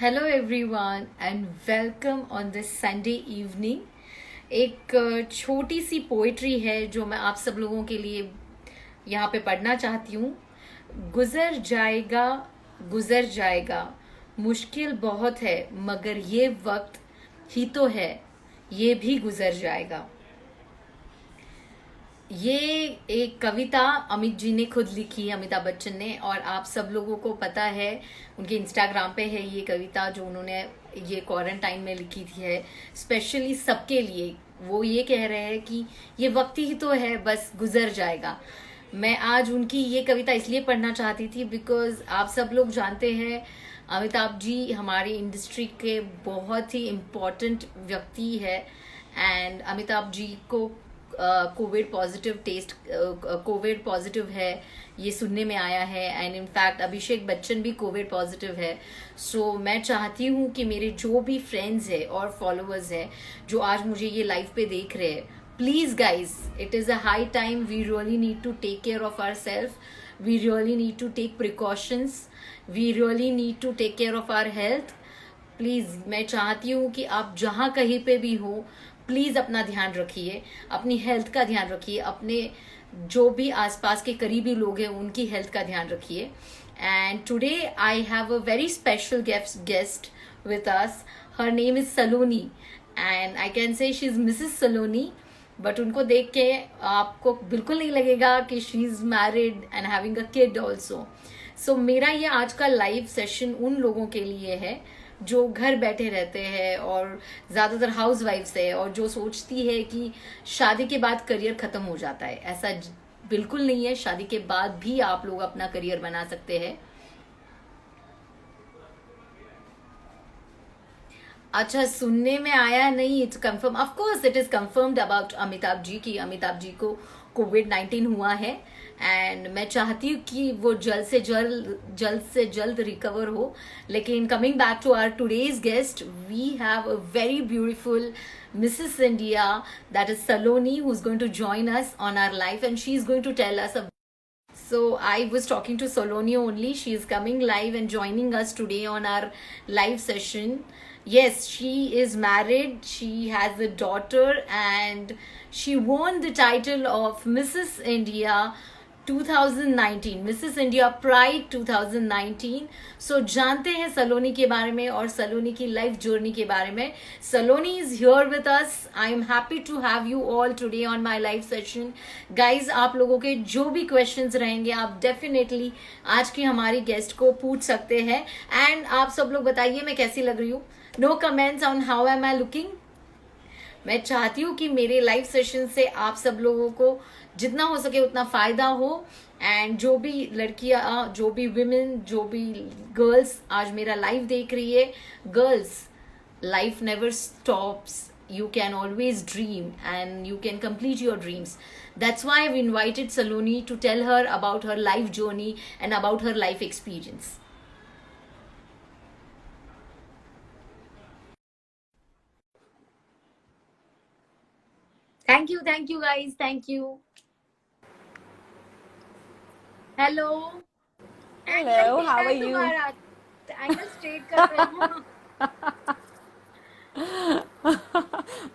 Hello everyone and welcome on this Sunday evening. एक छोटी सी poetry है जो मैं आप सब लोगों के लिए यहाँ पे पढ़ना चाहती हूँ। गुजर जाएगा, गुजर जाएगा, मुश्किल बहुत है मगर ये वक्त ही तो है, ये भी गुजर जाएगा। ये एक कविता अमित जी ने खुद लिखी है, अमिताभ बच्चन ने, और आप सब लोगों को पता है उनके इंस्टाग्राम पे है ये कविता जो उन्होंने ये क्वारंटाइन में लिखी थी है स्पेशली सबके लिए। वो ये कह रहे हैं कि ये वक्त ही तो है, बस गुजर जाएगा। मैं आज उनकी ये कविता इसलिए पढ़ना चाहती थी बिकॉज आप सब लोग जानते हैं अमिताभ जी हमारी इंडस्ट्री के बहुत ही इम्पोर्टेंट व्यक्ति है। एंड अमिताभ जी को कोविड पॉजिटिव है ये सुनने में आया है। एंड इनफैक्ट अभिषेक बच्चन भी कोविड पॉजिटिव है। सो मैं चाहती हूँ कि मेरे जो भी फ्रेंड्स है और फॉलोअर्स है जो आज मुझे ये लाइव पे देख रहे हैं, please guys, it is a high time, we really need to take care of our self, we really need to take precautions, we really need to take care of our health. Please मैं चाहती हूँ कि आप जहाँ कहीं पे भी हो, प्लीज अपना ध्यान रखिए, अपनी हेल्थ का ध्यान रखिए, अपने जो भी आसपास के करीबी लोग हैं उनकी हेल्थ का ध्यान रखिए। And today I have a very special guest with us. Her name is Saloni and I can say she is Mrs. Saloni, but उनको देख के आपको बिल्कुल नहीं लगेगा कि she is married and having a kid also. So मेरा ये आज का लाइव सेशन उन लोगों के लिए है जो घर बैठे रहते हैं और ज्यादातर हाउस वाइफ्स है और जो सोचती है कि शादी के बाद करियर खत्म हो जाता है। ऐसा बिल्कुल नहीं है, शादी के बाद भी आप लोग अपना करियर बना सकते हैं। अच्छा, सुनने में आया नहीं, it's confirm, of course it is confirmed about Amitabh ji की अमिताभ जी को कोविड-19 हुआ है। एंड मैं चाहती हूँ कि वो जल्द रिकवर हो। लेकिन coming back to our today's guest, we have a very beautiful Mrs. India, that is Saloni, who's going to join us on our live and she's going to tell us a. So I was talking to Saloni only. She is coming live and joining us today on our live session. Yes, she is married. She has a daughter and she won the title of Mrs. India 2019, Mrs India pride 2019। सो जानते हैं सलोनी के बारे में और सलोनी की life journey के बारे में। Saloni is here with us. I am happy to have you all today on my live session. Guys, आप लोगों के जो भी क्वेश्चंस रहेंगे आप डेफिनेटली आज की हमारी गेस्ट को पूछ सकते हैं। एंड आप सब लोग बताइए मैं कैसी लग रही हूँ। No comments on how am I looking. मैं चाहती हूँ कि मेरे लाइव सेशन से आप सब लोगों को जितना हो सके उतना फायदा हो। एंड जो भी लड़कियां, जो भी विमेन, जो भी गर्ल्स आज मेरा लाइव देख रही है, girls, life never stops, you can always dream and you can complete your dreams. That's why I've invited Saloni to tell her about her life journey and about her life experience. Thank you guys, thank you. Hello. Angle Hello, how टेढ़ा are है you? तुम्हारा, angle straight कर रहे हो।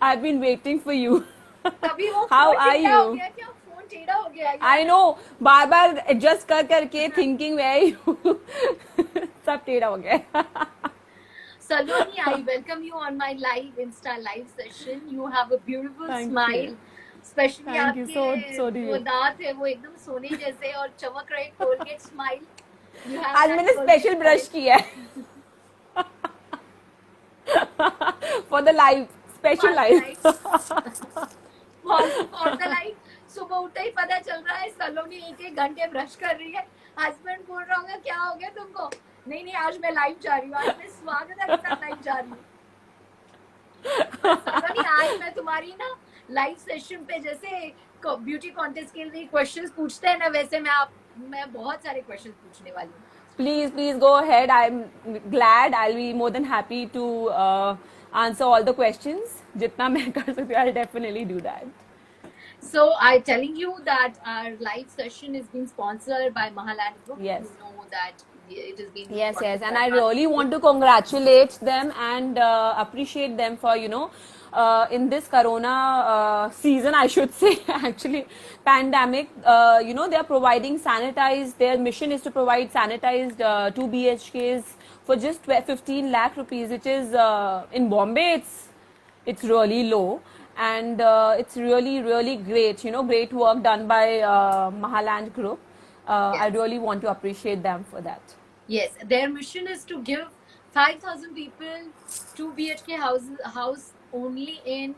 I've been waiting for you. तभी वो How phone are टेढ़ा हो you? गया, क्या फोन टेढ़ा हो गया I यार। know, बार बार adjust कर करके thinking where are you? सब टेढ़ा हो गया. Saloni, I welcome you on my live Insta live session. You have a beautiful Thank smile, you. Specially Thank you. आपके So do वो you. दांत है वो एकदम सोने जैसे और चमक रहे, कोलगेट स्माइल। यू हैव आज दैट मैंने कोलगेट special brush स्माइल किया है for the live, special for the live. Life, for the life. सुबह उठते ही पता चल रहा है सलोनी एक एक घंटे ब्रश कर रही है। हस्बैंड बोल रहा होगा क्या हो गया तुमको, नहीं नहीं आज मैं लाइव जा रही हूँ, आज मैं स्वागत के साथ लाइव जा रही हूँ। पर सलोनी आज मैं तुम्हारी ना लाइव सेशन पे जैसे ब्यूटी कॉन्टेस्ट के लिए क्वेश्चंस पूछते हैं ना, वैसे मैं बहुत सारे क्वेश्चंस पूछने वाली हूँ। Please go ahead. I'm glad. I'll be more than happy to answer all the questions. जितना मैं कर सकती हूँ, I'll definitely do that. So I telling you that our live session is being sponsored by Mahaland Group. Yes. You know that it has been Yes, yes, and 45 I months. really want to congratulate them and appreciate them for, in this Corona season, I should say, actually, pandemic, they are providing sanitized, their mission is to provide sanitized 2 BHKs for just 15 lakh rupees, which is, in Bombay, it's really low. And it's really, really great, great work done by Mahaland Group. I Yes. really want to appreciate them for that. Yes, their mission is to give 5,000 people 2 BHK house only in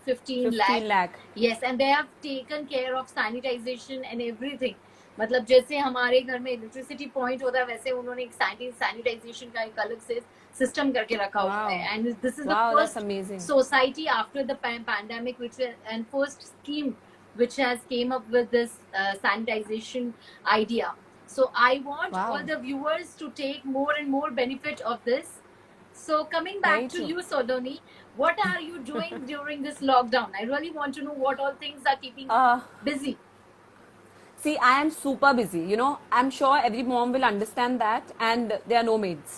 15 lakh. 15 lakh. Yes, and they have taken care of sanitization and everything. मतलब जैसे हमारे घर में electricity point होता है वैसे उन्होंने एक सैनिटाइजेशन का एक अलग से सिस्टम करके रखा हुआ है Wow. And this is the Wow, that's first amazing. society after the pandemic which and first scheme which has came up with this sanitization idea. So I want Wow. all the viewers to take more and more benefit of this. So coming back Very to true. you, Soloni, what are you doing during this lockdown? I really want to know what all things are keeping Uh, busy. See, I am super busy. I'm sure every mom will understand that, and there are no maids.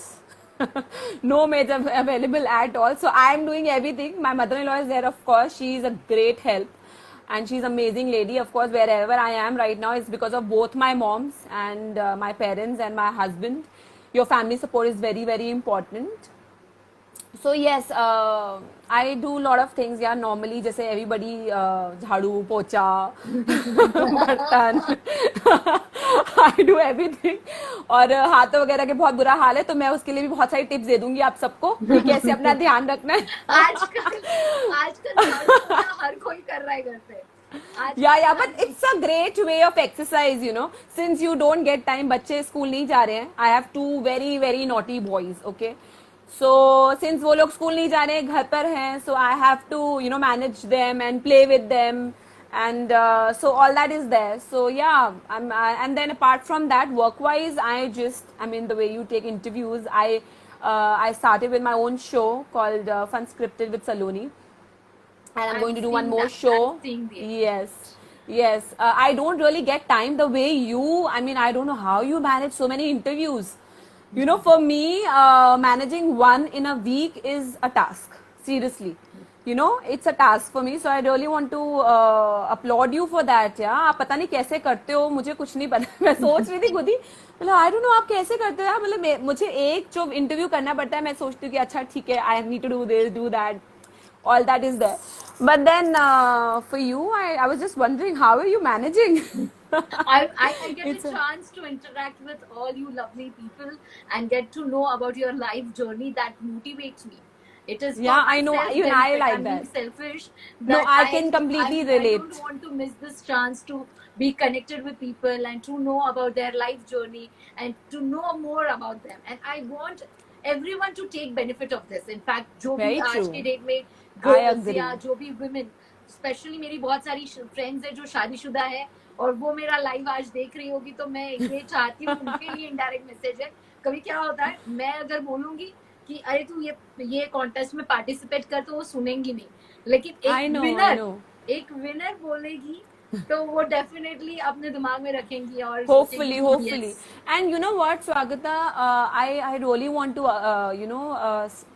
No maids available at all. So I am doing everything. My mother-in-law is there, of course. She is a great help, and she's an amazing lady. Of course, wherever I am right now is because of both my moms and my parents and my husband. Your family support is very, very important. So yes, I do a lot of things. Yeah, normally, जैसे everybody, झाड़ू, पोछा, बर्तन, I do everything. और हाथों वगैरह के बहुत बुरा हाल है, तो मैं उसके लिए भी बहुत सारी टिप्स दे दूंगी आप सबको कि कैसे अपना ध्यान रखना है. आजकल झाड़ू पोछा हर कोई कर रहा है घर पे. Yeah, but it's a great way of exercise, Since you don't get time, बच्चे स्कूल नहीं जा रहे हैं. I have two very, very naughty boys, okay? So since वो लोग स्कूल नहीं जा रहे हैं, घर पर हैं, so I have to, manage them and play with them, and so all that is there. So yeah, and then apart from that, work-wise, the way you take interviews, I started with my own show called Fun Scripted with Saloni. And I'm going to do one more show. Yes. I don't really get time the way you. I don't know how you manage so many interviews. For me, managing one in a week is a task. Seriously. It's a task for me. So I really want to applaud you for that. Yeah, आप पता नहीं कैसे करते हो, मुझे कुछ नहीं पता. मैं सोच रही थी खुद ही, मतलब I don't know आप कैसे करते हो. मतलब मुझे एक जो इंटरव्यू करना पड़ता है, मैं सोचती हूँ कि अच्छा ठीक है, I need to do this, do that. All that is there. But then for you, I was just wondering, how are you managing? I get a chance to interact with all you lovely people and get to know about your life journey. That motivates me. It is I know, you and I like I'm that. being selfish. No, I can completely relate. I don't want to miss this chance to be connected with people and to know about their life journey and to know more about them. And I want everyone to take benefit of this. In fact, जो भी आज के date में girls या जो भी women, specially मेरी बहुत सारी फ्रेंड्स है जो शादीशुदा है और वो मेरा लाइव आज देख रही होगी, तो मैं ये चाहती हूँ उनके लिए इनडायरेक्ट मैसेज है. कभी क्या होता है, मैं अगर बोलूंगी कि अरे तू ये कॉन्टेस्ट में पार्टिसिपेट कर, तो वो सुनेंगी नहीं, लेकिन एक विनर बोलेगी तो वो डेफिनेटली अपने दिमाग में रखेंगी और hopefully. And you know what, Swagata, I really want to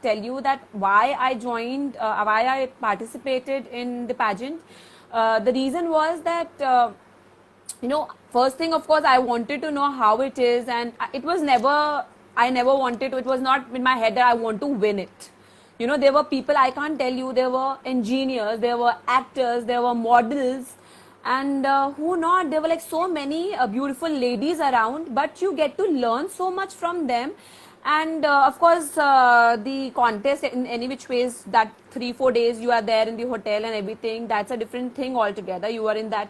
tell you that why I participated in the pageant. The reason was that first thing, of course, I wanted to know how it is, and I never wanted to, it was not in my head that I want to win it. There were people, I can't tell you, there were engineers, there were actors, there were models, and who not, there were like so many beautiful ladies around, but you get to learn so much from them. And of course, the contest in any which ways, that 3-4 days you are there in the hotel and everything, that's a different thing altogether. You are in that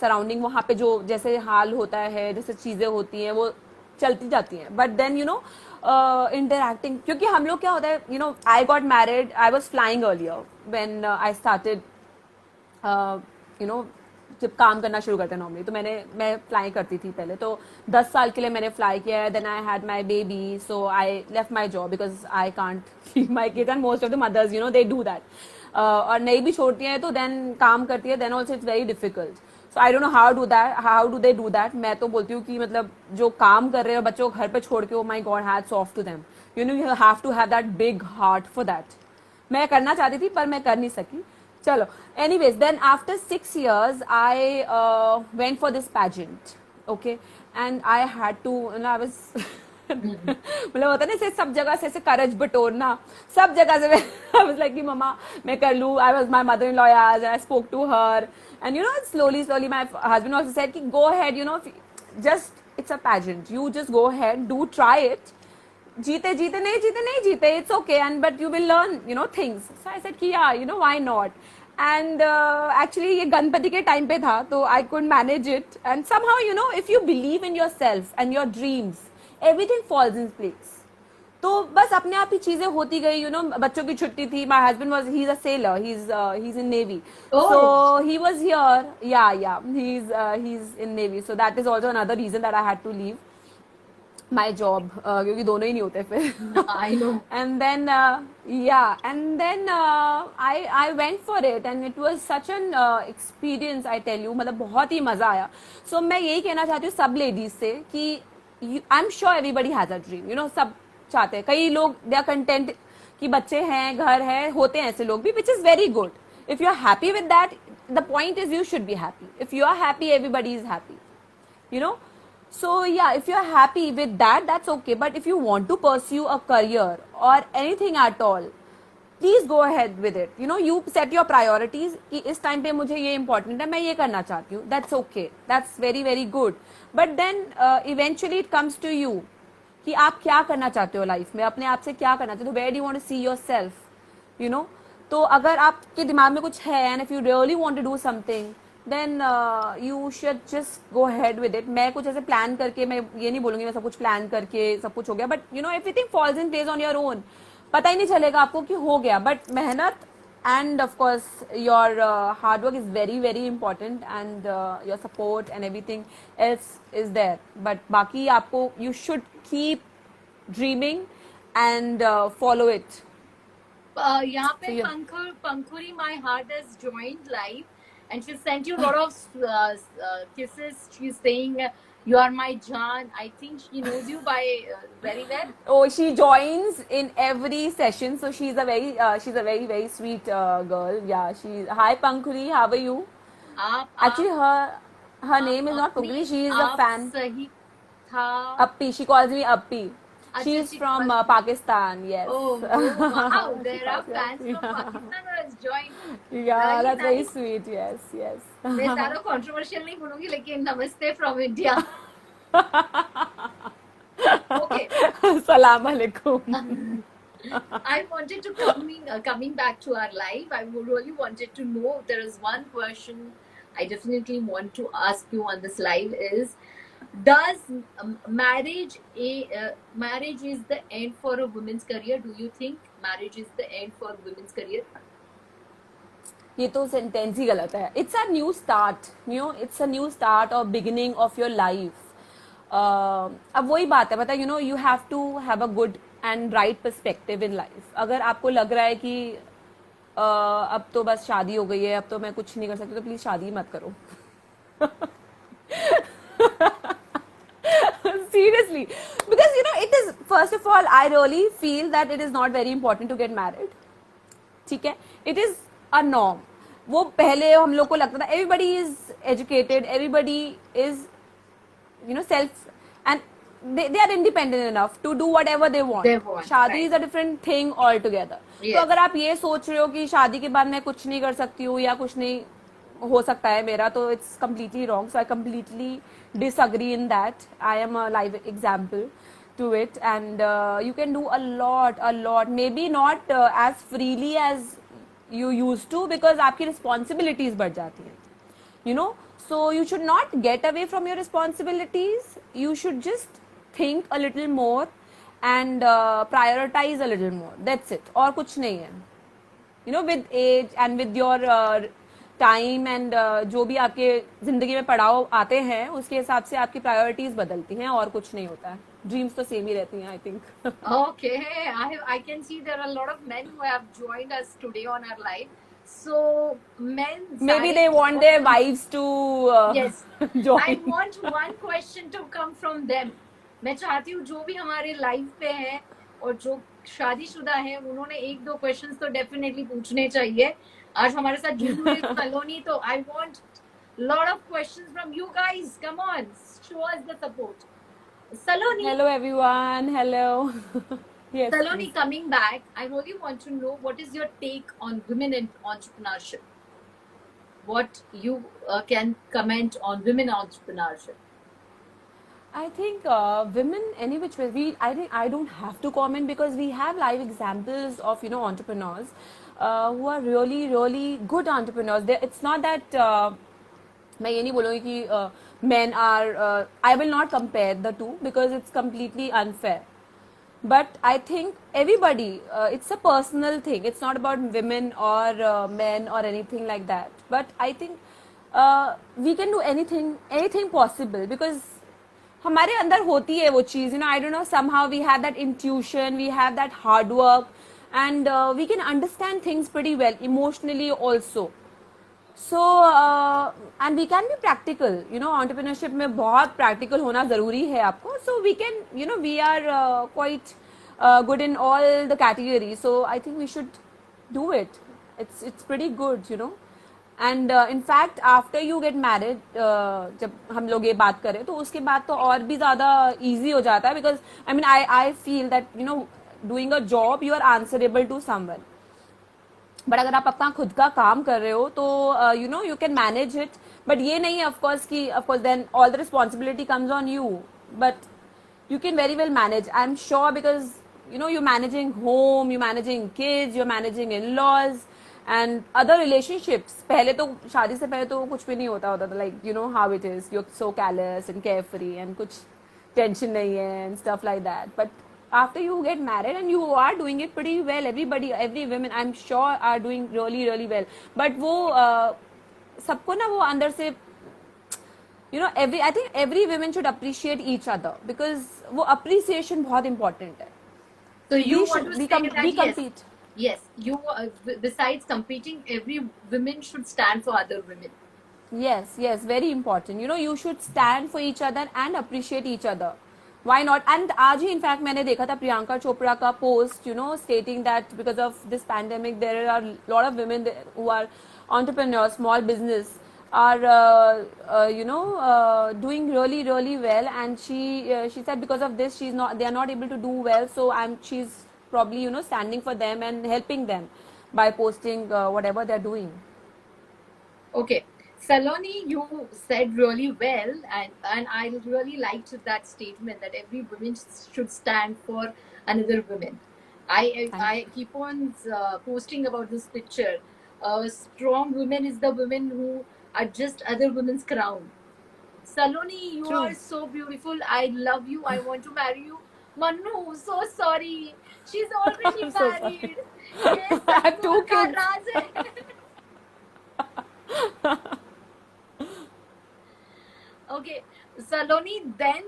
surrounding, वहाँ पे जो जैसे हाल होता है, जैसे चीजें होती हैं, वो चलती जाती हैं. But then interacting, क्योंकि हम लोग क्या होता है, I got married, I was flying earlier when I started जब काम करना शुरू करते हैं नॉर्मली, तो मैं फ्लाई करती थी पहले, तो 10 साल के लिए मैंने फ्लाई किया है. Then I had my baby, so I left my job because I can't keep my kids, and most of the mothers they do that. और नहीं भी छोड़ती हैं तो देन काम करती है, then also it's very difficult. So I don't know how do they do that. मैं तो बोलती हूँ कि मतलब जो काम कर रहे हैं बच्चों को घर पे छोड़ के, oh my god, hats off to them. You know you have to have that big heart for that. मैं करना चाहती थी पर मैं कर नहीं सकी. चलो, anyways, then after 6 years I went for this pageant. Okay, and I had to, I was मतलब होता है ना ऐसे सब जगह से ऐसे करज बटोरना, सब जगह से. मैं आई वाज लाइक कि मम्मा मैं कर लूँ. I was my mother in law आज, I spoke to her, and you know slowly my husband also said कि go ahead, you know, just it's a pageant, you just go ahead, do try it. जीते जीते नहीं जीते, it's okay, and but you will learn, you know, things. So I said कि yeah, you know, why not. And actually ये गणपति के time पे था, तो I could manage it, and somehow, you know, if you believe in yourself and your dreams, everything falls in place. तो बस अपने आप ही चीजें होती गई. यू नो, बच्चों की छुट्टी थी. My husband was, he is a sailor, he is in navy, so he was here. Yeah he is in navy, so that is also another reason that I had to leave my job, क्योंकि दोनों ही नहीं होते फिर. I know. And then I went for it, and it was such an experience, I tell you. मतलब बहुत ही मजा आया. So मैं यही कहना चाहती हूँ सब लेडीज से कि I'm sure everybody has a dream, you know, सब चाहते हैं. कई लोग दे आर कंटेंट कि बच्चे हैं, घर है, होते हैं ऐसे लोग भी, which is very good. If you are happy with that, the point is you should be happy. If you are happy, everybody is happy, you know. So yeah, if you're happy with that, that's okay. But if you want to pursue a career or anything at all, please go ahead with it. You know, you set your priorities कि इस time पे मुझे ये important है, मैं ये करना चाहती हूँ. That's okay. That's very very good. But then eventually it comes to you कि आप क्या करना चाहते हो लाइफ में, अपने आप से क्या करना चाहते हो. Where do you want to see yourself? You know. तो अगर आपके दिमाग में कुछ है, and if you really want to do something, then you should just go ahead with it. मैं कुछ ऐसे प्लान करके, मैं ये नहीं बोलूंगी मैं सब कुछ प्लान करके सब कुछ हो गया, but you know everything falls in place on your own. पता ही नहीं चलेगा आपको कि हो गया, बट मेहनत and of course your hard work is very very important, and your support and everything else is there. But बाकी आपको, you should keep dreaming and follow it. यहाँ पे So, yeah. Pankhuri, my heart has joined live, and she sent you a lot of kisses. She's saying, "You are my Jaan." I think she knows you by very well. Oh, she joins in every session, so she's a very very sweet girl. Yeah, hi Pankhuri, how are you? Actually, her name is not Pankhuri. She is a fan. सही था. Appi, she calls me Appi. She's from Pakistan. Yes. Oh, wow! There are fans from Pakistan who has joined. Yeah, that's very sweet. Yes. मैं ज़्यादा controversial नहीं बोलूँगी, लेकिन नमस्ते from India. Okay. Salam alaikum. I wanted to coming back to our live. I really wanted to know, there is one question I definitely want to ask you on this live is, does marriage is the end for a woman's career? Do you think marriage is the end for women's career? ये तो sentence ही गलत है. It's a new start, you know, it's a new start और beginning of your life. अब वही बात है, पता है, you know, you have to have a good and right perspective in life. अगर आपको लग रहा है कि अब तो बस शादी हो गई है, अब तो मैं कुछ नहीं कर सकती, तो प्लीज शादी मत करो. Seriously, because you know, it is, first of all, I really feel that it is not very important to get married. ठीक है, it is a norm. वो पहले हम लोग को लगता था everybody is educated, everybody is, you know, self, and they are independent enough to do whatever they want. शादी right. is a different thing altogether. Yes. तो अगर आप ये सोच रहे हो कि शादी के बाद मैं कुछ नहीं कर सकती हूँ या कुछ नहीं हो सकता है मेरा, तो it's completely wrong. So I completely disagree in that. I am a live example to it, and you can do a lot, maybe not as freely as you used to, because आपकी responsibilities बढ़ जाती हैं, you know. So you should not get away from your responsibilities. You should just think a little more and prioritize a little more. That's it. और कुछ नहीं है. You know, with age and with your time and जो भी आपके जिंदगी में पड़ाव आते हैं, उसके हिसाब से आपकी प्रायोरिटीज बदलती हैं, और कुछ नहीं होता है. ड्रीम्स तो सेम ही रहती हैं, I think. Okay, I can see there are a lot of men who have joined us today on our live. So men Maybe सारे they want their wives to yes I join. want one question to come from them. मैं चाहती हूँ जो भी हमारे live पे है और जो शादीशुदा है उन्होंने एक दो क्वेश्चंस तो डेफिनेटली पूछने चाहिए. आज हमारे साथ जुड़ी हुई सलोनी तो I want lot of questions from you guys. Come on, show us the support. Saloni, Hello everyone. Hello. Yes. Saloni, Please. coming back, I really want to know what is your take on women in entrepreneurship. What you can comment on women entrepreneurship. I think women, any which way, I think I don't have to comment because we have live examples of entrepreneurs who are really really good entrepreneurs. It's not that मैं ये नहीं बोलूँगी कि men are I will not compare the two because it's completely unfair. But I think everybody, it's a personal thing. It's not about women or men or anything like that. But I think we can do anything possible because हमारे अंदर होती है वो चीज़. I don't know, somehow we have that intuition, we have that hard work, and we can understand things pretty well emotionally also. So and we can be practical. Entrepreneurship में बहुत practical होना ज़रूरी है आपको. So we can, we are quite good in all the categories. So I think we should do it. It's pretty good. And in fact after you get married, जब हम लोग ये बात करें तो उसके बाद तो और भी ज़्यादा easy हो जाता है because I mean I feel that doing a job you are answerable to someone. But अगर आप अपना खुद का काम कर रहे हो तो you can manage it. But ये नहीं है ऑफकोर्स कि of course then all the responsibility comes on you. But you can very well manage. I am sure because you're managing home, you're managing kids, you're managing in-laws and other relationships. पहले तो शादी से पहले तो कुछ भी नहीं होता था. Like how it is, you're so careless and carefree and कुछ tension नहीं है and stuff like that. But after you get married and you are doing it pretty well, every women I'm sure are doing really really well. But वो सबको ना वो अंदर से I think every women should appreciate each other because वो appreciation बहुत important है. So you want to say that we compete. Yes, you besides competing, every women should stand for other women. Yes, very important. You should stand for each other and appreciate each other. Why not? And आज ही in fact मैंने देखा था प्रियंका चोपड़ा का post, stating that because of this pandemic there are a lot of women who are entrepreneurs, small business, are doing really really well. And she said because of this they are not able to do well. So she's probably standing for them and helping them by posting whatever they're doing. Okay. Saloni, you said really well, and I really liked that statement that every woman should stand for another woman. I keep on posting about this picture. A strong woman is the woman who adjust other women's crown. Saloni, you are so beautiful. I love you. I want to marry you. Manu, so sorry. She's already married. Yes, I have 2 kids. Okay, Saloni, then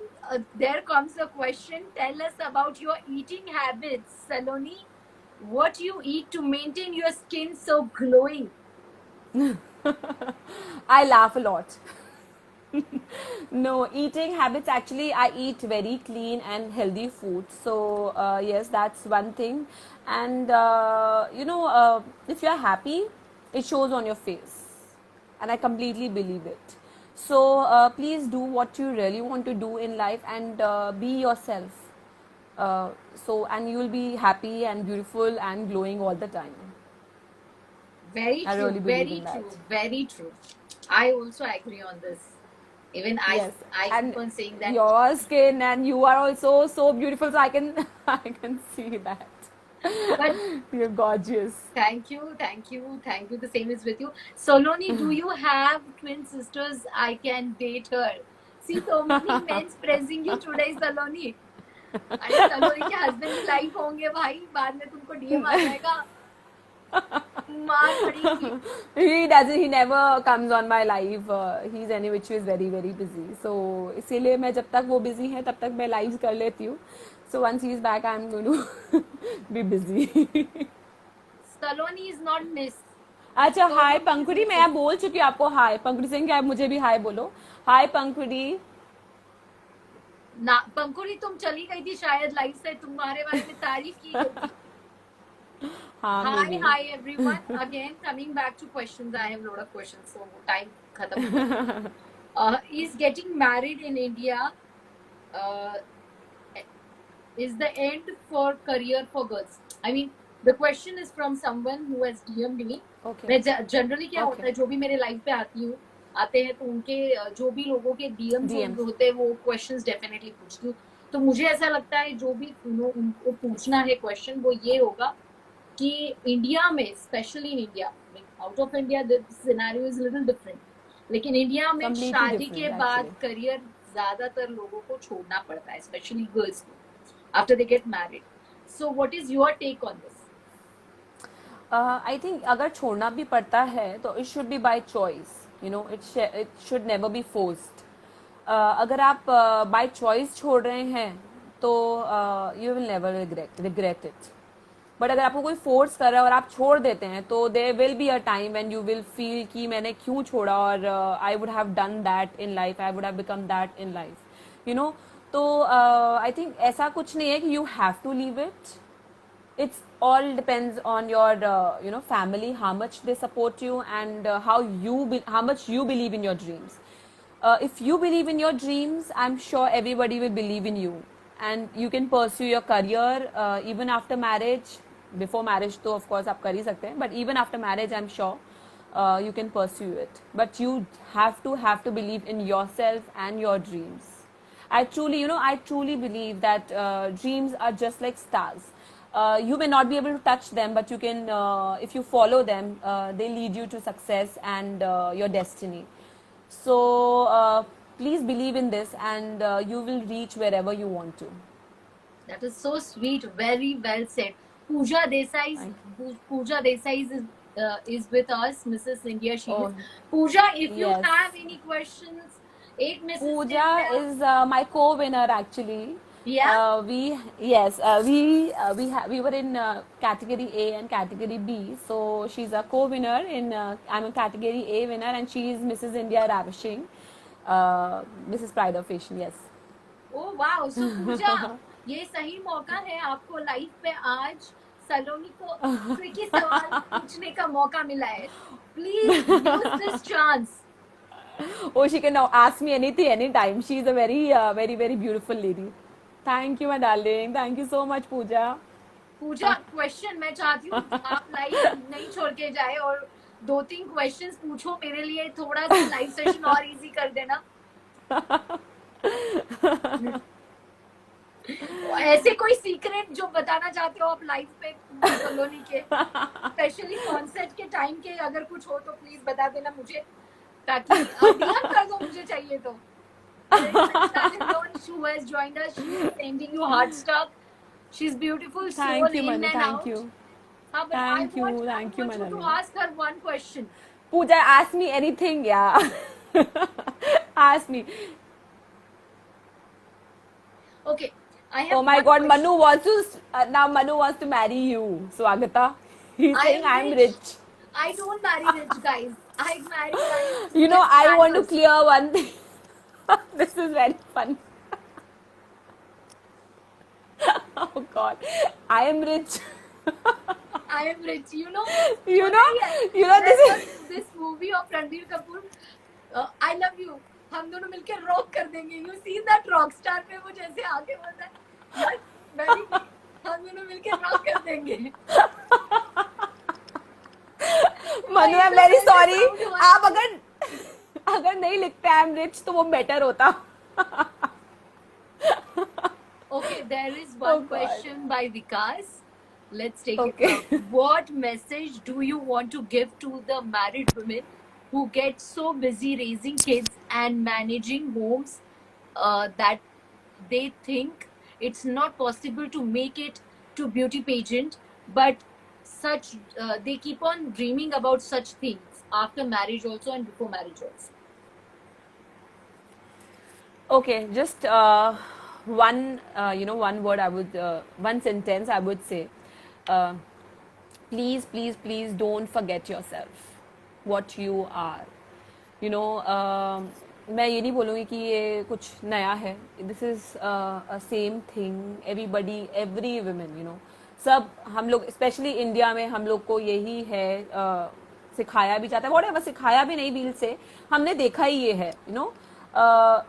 there comes a question. Tell us about your eating habits. Saloni, what you eat to maintain your skin so glowing? I laugh a lot. No, eating habits, actually I eat very clean and healthy food. So yes, that's one thing. And if you're happy, it shows on your face. And I completely believe it. So please do what you really want to do in life and be yourself. And you will be happy and beautiful and glowing all the time. Very true. Really very true. Very true. I also agree on this. Even I keep on saying that your skin and you are also so beautiful. So I can see that. But you're gorgeous. Thank you. The same is with you. Saloni, do you have twin sisters? I can date her. See, so many men praising you today, Saloni. अरे सलोनी के husband भी live होंगे भाई, बाद में तुमको DM आ जाएगा. He never comes on my live. He's anyway which is very very busy. So इसीलिए मैं जब तक वो busy है तब तक मैं lives कर लेती हूँ. So once he's back, I'm going to be busy. Saloni is not Miss. अच्छा, तो हाय पंखुड़ी, मैं बोल चुकी हूँ आपको हाय। पंखुड़ी सिंह, क्या आप मुझे भी हाय बोलो? हाय पंखुड़ी। ना पंखुड़ी, तुम चली गई थी शायद लाइफ से, तुम्हारे बारे में तारीफ की गई थी। हाँ, may hi be. Hi everyone, again coming back to questions, I have lot of questions, so time खत्म हो गया। Is getting married in India is the end for career for girls? I mean, the question is from someone who has DM'd me. Okay, मैं generally क्या okay. होता है, जो भी मेरे लाइफ पे आते हैं, तो उनके जो भी लोगों के डीएम्स डीएम। होते हैं वो क्वेश्चंस डेफिनेटली पूछती हूँ। तो मुझे ऐसा लगता है जो भी उनको पूछना है क्वेश्चन, वो ये होगा कि इंडिया में, specially in India, out of India the scenario is little different, लेकिन इंडिया में कंप्लीटली शादी के डिफरेंट बाद एक्चुअली। करियर ज्यादातर लोगों को छोड़ना पड़ता है, स्पेशली गर्ल्स को, after they get married. So what is your take on this? I think अगर छोड़ना भी पड़ता है तो it should be by choice, you know, it should never be forced. अगर आप बाय चॉइस छोड़ रहे हैं तो you will never regret it. But अगर आपको कोई फोर्स कर रहा है और आप छोड़ देते हैं तो there will be a time when you will feel कि मैंने क्यों छोड़ा, और I would have done that in life, I would have become that in life, you know. तो आई थिंक ऐसा कुछ नहीं है कि you have to leave it. It's all depends on your family, how much they support you, and how much you believe in your dreams. If you believe in your dreams, I'm sure everybody will believe in you, and you can pursue your career even after marriage. Before marriage तो of course आप कर ही सकते हैं, but even after marriage I'm sure you can pursue it, but you have to believe in yourself and your dreams. I truly believe that dreams are just like stars. You may not be able to touch them, but you can, if you follow them, they lead you to success and your destiny. So please believe in this, and you will reach wherever you want to. That is so sweet. Very well said. Pooja Desai Thank Pooja Desai is with us, Mrs. India. She is. Oh, Pooja, if you yes. have any questions, eight Mrs. Pooja India. is my co-winner actually. Yeah. We were in category A and category B. So she's a co-winner in. I'm a category A winner, and she is Mrs. India Ravishing, Mrs. Pride of Fashion. Yes. Oh wow. So Pooja, ये सही मौका है आपको life पे आज सलोनी को tricky सवाल पूछने का मौका मिला है. Please use this chance. Oh, she can now ask me anything, anytime. She's a very beautiful lady. Thank you, my darling. Thank you so much, Pooja. Pooja, question मैं चाहती हूँ आप लाइव नहीं छोड़ के जाए और 2-3 क्वेश्चंस पूछो मेरे लिए, थोड़ा सा लाइव सेशन और इजी कर देना. ऐसे कोई सीक्रेट जो बताना चाहते हो आप लाइव पे सलोनी के, स्पेशली कॉन्सर्ट के टाइम के, अगर कुछ हो तो प्लीज बता देना मुझे, ताकि डीएम कर दो मुझे चाहिए तो. Who has joined us? She is sending you heart stuff. She's beautiful soul Thank you, in Manu. and Thank out. you. But Thank you, I thank you, want you to Manali. ask her one question. Pooja, ask me anything, yeah. Ask me. Okay, I have Oh my one God, question. Manu wants to now. Manu wants to marry you, Swagata. He's saying I'm rich. I don't marry rich guys. I marry guys. You know, with I want to manners. clear one thing. This is very fun. Oh God, I am rich. I am rich. You know. You what know, I- you know there this was is. this movie of Ranbir Kapoor. I love you. हम दोनों मिलके rock कर देंगे. You see that rock star पे वो जैसे आगे बोलता है. Yes, very good. हम दोनों मिलके रॉक कर देंगे. मनु, आई एम वेरी सॉरी. आप अगर नहीं लिखते आई एम रिच तो वो बेटर होता. Okay, there is one God. question by Vikas. Let's take Okay. it out. What message do you want to give to the married women who get so busy raising kids and managing homes that they think it's not possible to make it to beauty pageant, but they keep on dreaming about such things after marriage also and before marriage also. Okay, just one word I would, one sentence I would say. Uh, please, please, please don't forget yourself, what you are. You know, मैं ये नहीं बोलूँगी कि ये कुछ नया है. This is a same thing. Everybody, every women, you know, सब हम लोग, स्पेशली इंडिया में हम लोग को यही है, सिखाया भी जाता है. whatever, सिखाया भी नहीं बील से, हमने देखा ही ये है. You know,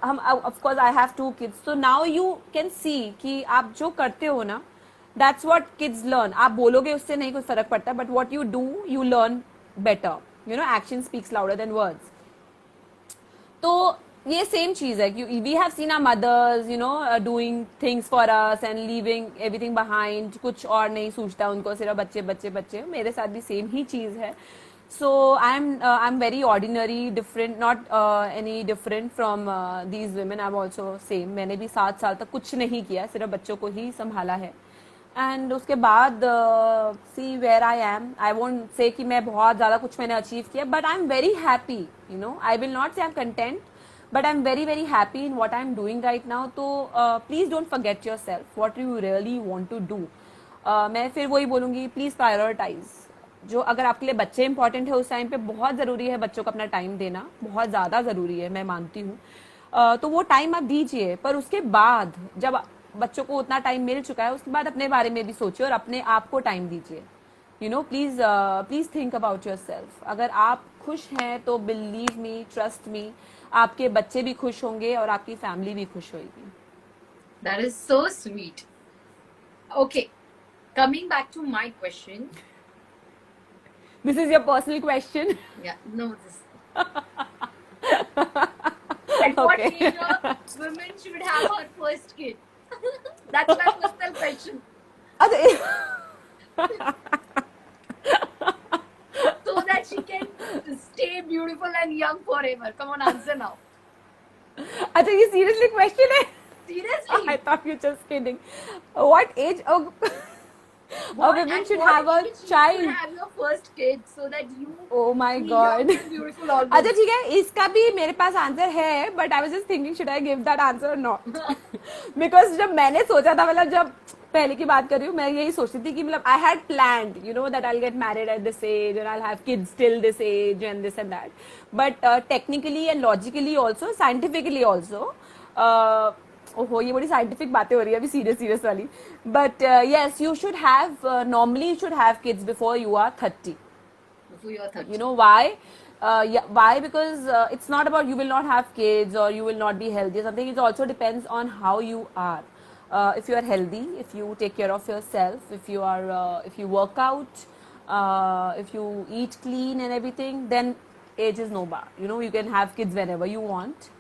हम, of course I have 2 kids, so now you can see कि आप जो करते हो ना, that's what kids learn. आप बोलोगे उससे नहीं कुछ फर्क पड़ता, but what you do, you learn better. You know, action speaks louder than words. तो ये सेम चीज है कि we have seen our mothers, you know, doing things for us and leaving everything behind. कुछ और नहीं सूझता उनको, सिर्फ बच्चे बच्चे बच्चे. मेरे साथ भी सेम ही चीज है. So I am very ordinary, different, not any different from these women. I am also same. मैंने भी 7 साल तक कुछ नहीं किया, सिर्फ बच्चों को ही संभाला है. एंड उसके बाद see where I am. I won't say कि मैं बहुत ज़्यादा कुछ मैंने अचीव किया, but I am very happy. You know, I will not say I am content, but I am very very happy in what I am doing right now. तो please don't forget yourself, what you really want to do. मैं फिर वही बोलूँगी, please prioritise. जो अगर आपके लिए बच्चे इंपॉर्टेंट है, उस टाइम पे बहुत ज़रूरी है बच्चों को अपना टाइम देना, बहुत ज़्यादा ज़रूरी है, मैं मानती हूँ. तो वो टाइम आप दीजिए, पर उसके बाद जब बच्चों को उतना टाइम मिल चुका है, उसके बाद अपने बारे में भी सोचिए और अपने आप को टाइम दीजिए. You know, please please think about your self. अगर आप खुश हैं तो बिलीव मी, ट्रस्ट मी, आपके बच्चे भी खुश होंगे और आपकी फैमिली भी खुश होगी. That is so sweet. Okay, coming back to my question. This is your personal question. Yeah, no, this. At what Okay. age a woman should have her first kid? That's my personal question. So that she can stay beautiful and young forever. Come on, answer now. अच्छा, ये seriously question है? Seriously? I thought you just kidding. What age a woman should have a child? You should have your first kid so that you. Oh my be God. young and beautiful always. अच्छा ठीक है, इसका भी मेरे पास answer है, but I was just thinking should I give that answer और not. Because जब मैंने सोचा था, मतलब जब पहले की बात कर रही हूँ, मैं यही सोचती थी कि मतलब I had planned, you know, that I will get married at this age and I will have kids till this age and this and that. But technically and logically also, scientifically also, ओहो ये बड़ी scientific बातें हो रही है अभी, serious वाली. But yes, you should have, normally you should have kids before you are 30. Before you are 30. You know why? Yeah, why? Because it's not about you will not have kids or you will not be healthy or something. It also depends on how you are. If you are healthy, if you take care of yourself, if you are, if you work out, if you eat clean and everything, then age is no bar. You know, you can have kids whenever you want.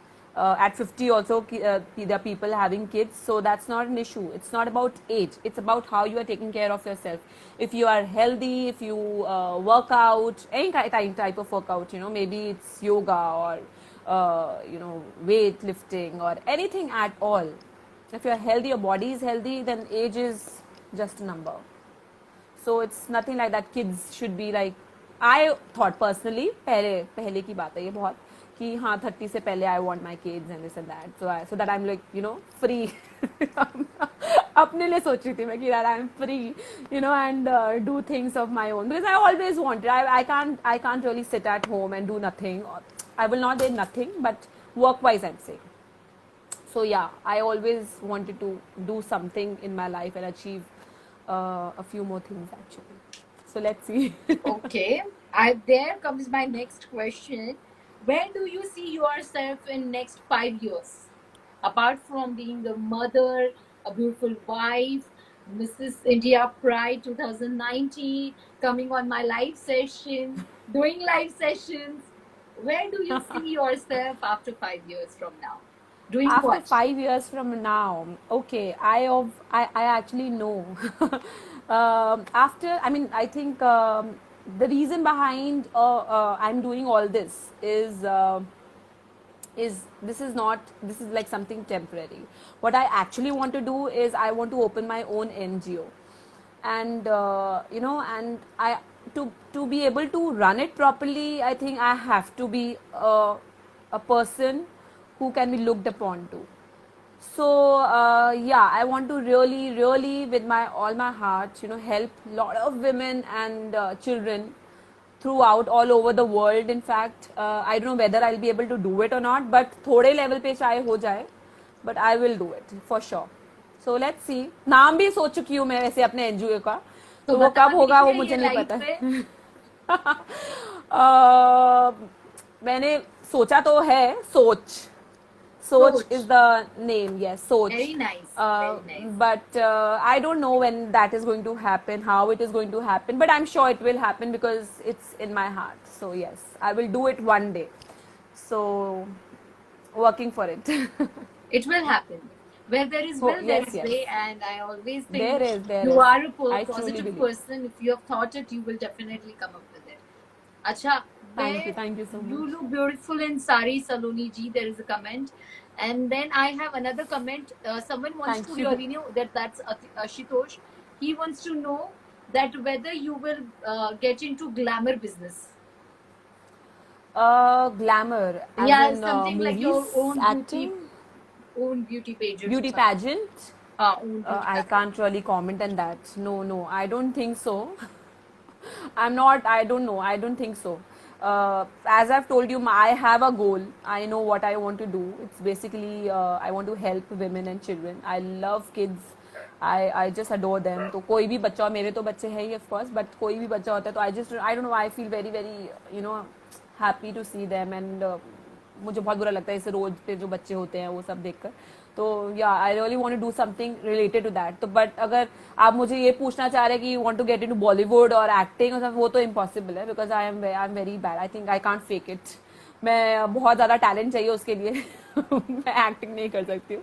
At 50 also, there are people having kids, so that's not an issue. It's not about age. It's about how you are taking care of yourself. If you are healthy, if you work out, any type of workout, you know, maybe it's yoga or, you know, weightlifting or anything at all. If you are healthy, your body is healthy, then age is just a number. So it's nothing like that. Kids should be like, I thought personally, पहले की बात है ये बहुत, कि हाँ 30 से पहले I want my kids and this and that, so that I'm like, you know, free. अपने लिए सोच रही थी मैं कि that I'm free, you know, and do things of my own, because I always wanted. I can't really sit at home and do nothing. I will not say nothing, but work-wise I'm saying. So yeah, I always wanted to do something in my life and achieve a few more things actually. So let's see. Okay, there comes my next question. Where do you see yourself in next 5 years? Apart from being a mother, a beautiful wife, Mrs. India Pride 2019, coming on my live session, doing live sessions. Where do you see yourself after 5 years from now? Doing After what? 5 years from now, okay, I actually know. After, I mean, I think the reason behind I'm doing all this is this is like something temporary. What I actually want to do is I want to open my own NGO, and you know, and I to be able to run it properly, I think I have to be a person who can be looked upon to. So yeah, I want to really with my all my heart, help lot of women and children throughout all over the world. In fact, I don't know whether I'll be able to do it or not, but थोड़े level पे चाहे हो जाए, but I will do it for sure. So let's see. नाम भी सोच चुकी हूँ मैं वैसे अपने एनजीओ का, तो तो वो बता कब होगा वो दीजिए मुझे ये नहीं लाइव पता पे। है. मैंने सोचा तो है, Soch सोच, is the name, yes, Soch. Very nice, very nice. But I don't know when that is going to happen, how it is going to happen, but I'm sure it will happen because it's in my heart. So yes, I will do it one day. So working for it. It will happen. Where there is will, there Yes, is yes. way, and I always There think is, there you is. are a I truly positive believe. person. If you have thought it, you will definitely come up with it. Acha, where Thank you so you much. look beautiful in sari, Saloni ji. There is a comment, and then I have another comment. Someone wants Thank to you. really know that's Ashitosh. He wants to know that whether you will get into glamour business. Glamour, as Yeah, in something like movies, your acting, own beauty pageant or beauty something. pageant. Own beauty I pageant. can't really comment on that. No, I don't think so. I'm not, I don't know, I don't think so. As I've told you, I have a goal. I know what I want to do. It's basically, I want to help women and children. I love kids. I just adore them. तो कोई भी बच्चा, मेरे तो बच्चे हैं ही of course, but कोई भी बच्चा होता है तो I don't know, I feel very happy to see them, and मुझे बहुत बुरा लगता है इस रोड पे जो बच्चे होते हैं वो सब देखकर. तो या I really want to do something related to that. तो बट अगर आप मुझे ये पूछना चाह रहे हैं कि you want to get into Bollywood और एक्टिंग और सब, वो तो इम्पॉसिबल है because I am very bad. I think I can't fake it. मैं बहुत ज़्यादा टैलेंट चाहिए उसके लिए. मैं एक्टिंग नहीं कर सकती हूँ.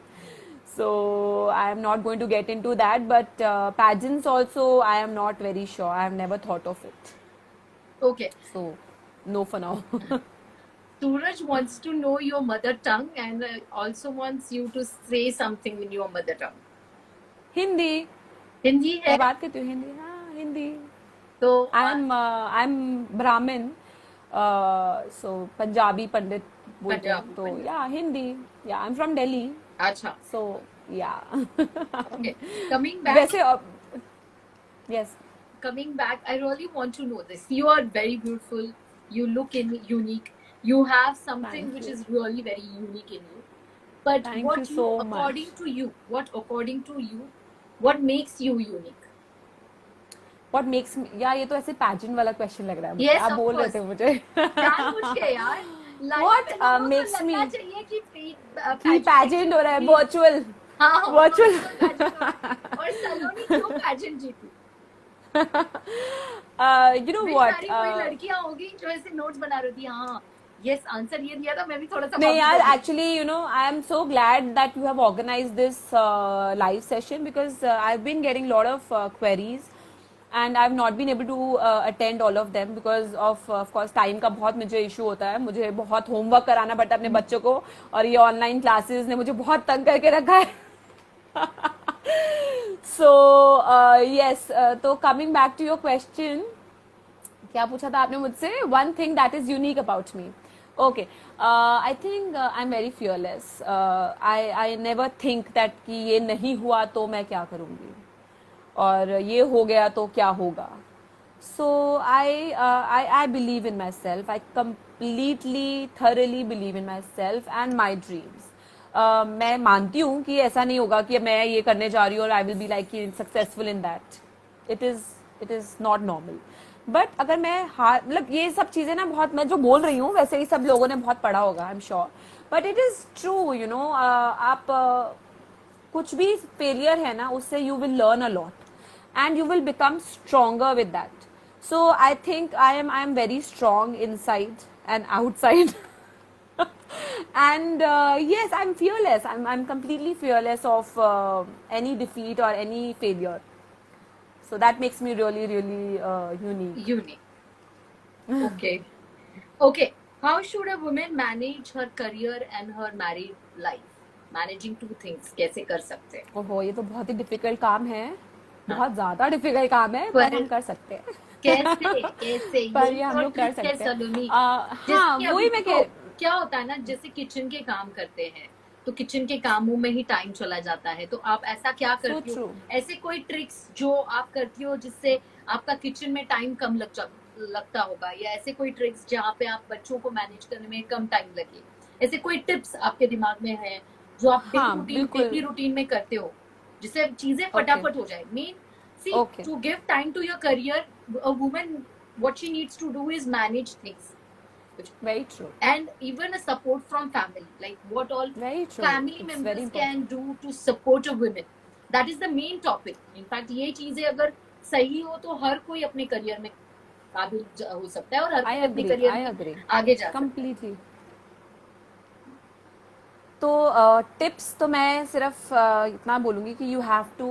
So I am not going to get into that, but pageants also I am not very sure. I have never thought of it. Okay. So no for now. Suraj wants to know your mother tongue and also wants you to say something in your mother tongue. Hindi. Hindi है मैं बात करती हूँ हिंदी. हाँ, हिंदी. तो I'm Brahmin, so Punjabi पंडित बोलते हैं. पंजाबी तो पंडित। yeah, Hindi. Yeah, I'm from Delhi. अच्छा, So yeah. okay. Coming back, वैसे yes. coming back, I really want to know this. You are very beautiful. You look unique. You have something Thank which you. is really very unique in you. But Thank what you you, so according much. to you, what makes you unique? What makes me, या ये तो ऐसे pageant वाला question लग रहा है मुझे. Yes, आप of बोल रहे course. थे मुझे. जानबूझ के यार, लाइफ What पे लोगों को makes लगना me चाहिए कि कि pageant हो रहा है, virtual. हाँ, Virtual. virtual pageant हो रहा है. और सलोनी क्यों pageant जीती? You know what? बेचारी कोई लड़कियां होगी जो ऐसे नोट्स बना रही थी. हाँ, यस, आंसर ये दिया था. मैं भी थोड़ा सा नहीं copy यार, कर दी. actually, I am so glad that you have organized this live session because I've been getting a lot of queries and I've not been able to attend all of them because of course time का बहुत मुझे issue होता है. मुझे बहुत homework कराना पड़ता है अपने बच्चों को और ये online classes ने मुझे बहुत तंग करके रखा है. So yes, तो coming back to your question, क्या पूछा था आपने मुझसे? One thing that is unique about me. Okay, I think I'm very fearless. I never think that कि ये नहीं हुआ तो मैं क्या करूँगी और ये हो गया तो क्या होगा. So I believe in myself. I completely, thoroughly believe in myself and my dreams. मैं मानती हूँ कि ऐसा नहीं होगा कि मैं ये करने जा रही हूँ और I will be like successful in that. It is not normal. But अगर मैं मतलब ये सब चीज़ें ना बहुत, मैं जो बोल रही हूँ वैसे ही सब लोगों ने बहुत पढ़ा होगा, आई am sure. But it is true. आप कुछ भी फेलियर है ना, उससे you will learn a lot and you will become stronger with that. So I think I am very strong inside and outside. And yes, I'm fearless. I'm completely fearless of any defeat or any failure. So that makes me really unique. Unique. Okay. Okay. How should a woman manage her career and her married life? Managing two things. कैसे कर सकते हैं? ओहो, ये तो बहुत ही difficult काम है. बहुत ज्यादा डिफिकल्ट काम है, पर हम कर सकते हैं. कैसे पर ये हम लोग कर सकते हैं. सलोनी. हाँ, वही मैं क्या होता है ना, जैसे किचन के काम करते हैं तो किचन के कामों में ही टाइम चला जाता है। तो आप ऐसा क्या So करती हो, true. ऐसे कोई ट्रिक्स जो आप करती हो जिससे आपका किचन में टाइम कम लगता होगा, या ऐसे कोई ट्रिक्स जहाँ पे आप बच्चों को मैनेज करने में कम टाइम लगे, ऐसे कोई टिप्स आपके दिमाग में है जो आप हाँ बिल्कुल. डेली रूटीन में करते हो, जिससे चीजें Okay. फटाफट हो जाए? मेन सी, Okay. To give time to your career, a woman what she needs to do is manage things, Very true. and even a support from family, like what all Very true. family It's very members important. can do to support a woman. That is the main topic. In fact ये चीजें अगर सही हो तो हर कोई अपने career में काबिल हो सकता है, और हर I कोई अपने agree. करियर I में agree. आगे जा सकता है। Completely. तो टिप्स तो मैं सिर्फ इतना बोलूँगी कि you have to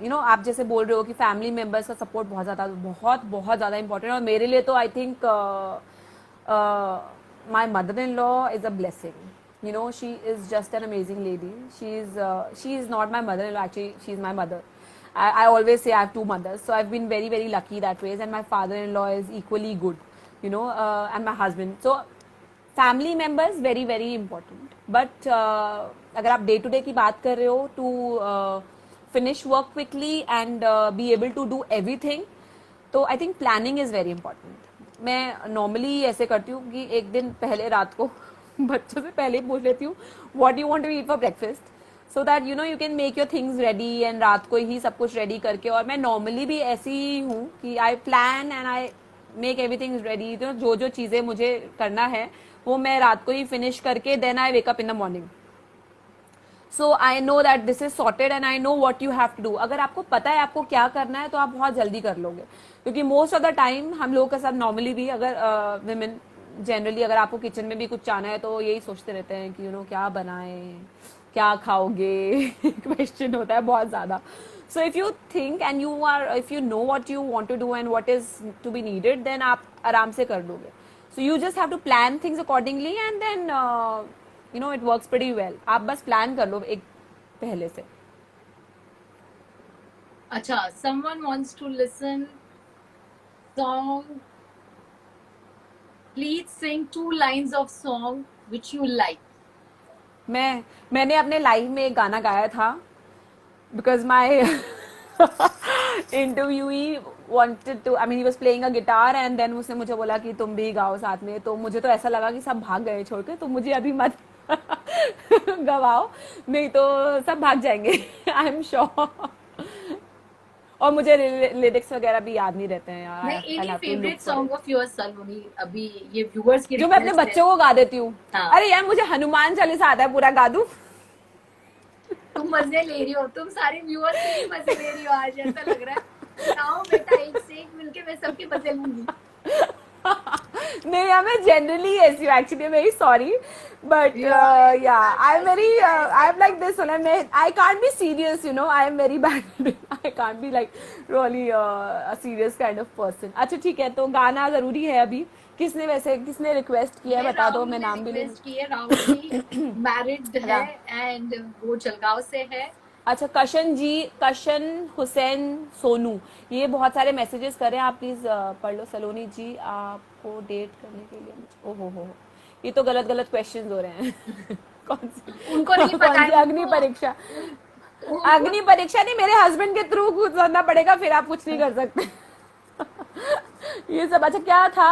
you know, आप जैसे बोल रहे हो कि फैमिली मेम्बर्स का सपोर्ट बहुत ज़्यादा इंपॉर्टेंट है, और मेरे लिए तो I think my mother in law is a blessing. You know, she is just an amazing lady. She is not my mother in law, actually she is my mother. I always say I have two mothers, so I've been very, very lucky that ways, and my father-in-law is equally good, you know, and my husband. So family members very very important. But अगर आप day to day की बात कर रहे हो, to finish work quickly and be able to do everything, तो I think planning is very important. मैं normally ऐसे करती हूँ कि एक दिन पहले रात को बच्चों से पहले ही पूछ लेती हूँ what you want to eat for breakfast, so that you know you can make your things ready, and रात को ही सब कुछ रेडी करके. और मैं नॉर्मली भी ऐसी हूँ कि I plan and I make everything ready. जो जो चीज़ें मुझे करना है वो मैं रात को ही फिनिश करके then I wake up in the morning. So I know that this is sorted and I know what you have to do. अगर आपको पता है आपको क्या करना है तो आप बहुत जल्दी कर लोगे, क्योंकि मोस्ट ऑफ द टाइम हम लोगों के साथ नॉर्मली भी अगर विमेन जनरली अगर आपको किचन में भी कुछ जाना है तो यही सोचते रहते हैं कि यू नो क्या बनाएं, क्या खाओगे. क्वेश्चन होता है बहुत ज़्यादा. So if you think and if you know what you want to do and what is to be needed, then आप आराम से कर लोगे. So you just have to plan things accordingly, and then you know it works pretty well. आप बस plan कर लो एक पहले से. अच्छा, someone wants to listen song. Please sing 2 lines of song which you like. मैंने अपने लाइफ में एक गाना गाया था, because my interviewee wanted to, I mean he was playing a guitar and then उसने मुझे बोला कि तुम भी गाओ साथ में. तो मुझे तो ऐसा लगा कि सब भाग गए छोड़ के, तो मुझे अभी मत गवाओ, नहीं तो सब भाग जाएंगे. आई एम श्योर. और मुझे लिरिक्स वगैरह भी याद नहीं रहते हैं यार. Any favourite song of yours Saloni, अभी ये व्यूअर्स की जो मैं अपने बच्चों को गा देती हूँ. हाँ. अरे यार मुझे हनुमान चालीसा आता है, पूरा गा दूं. तुम मजे ले रही हो, तुम सारे व्यूअर्स के भी मजे ले रही हो आज, ऐसा लग रहा है. आओ बेटा, एक से एक मिलके मैं सबके मजे लूंगी. नहीं यार, मैं जनरली ऐसी हूँ actually. Very sorry, but yeah I am very I am like this. I can't be serious, you know, I am very bad. I can't be like really a serious kind of person. अच्छा ठीक है, तो गाना जरूरी है अभी. किसने request किया है बता दो, मैं नाम भी ले. राहुल जी मैरिड है एंड वो जलगांव से है. अच्छा, कशन हुसैन सोनू, ये बहुत सारे मैसेजेस कर रहे हैं. आप प्लीज पढ़ लो. सलोनी जी, आपको डेट करने के लिए. ओहो हो, ये तो गलत क्वेश्चंस हो रहे हैं. कौन सी उनको नहीं पता है. अग्नि परीक्षा नहीं, मेरे हस्बैंड के थ्रू गुजरना पड़ेगा, फिर आप कुछ नहीं कर सकते. ये सब. अच्छा क्या था?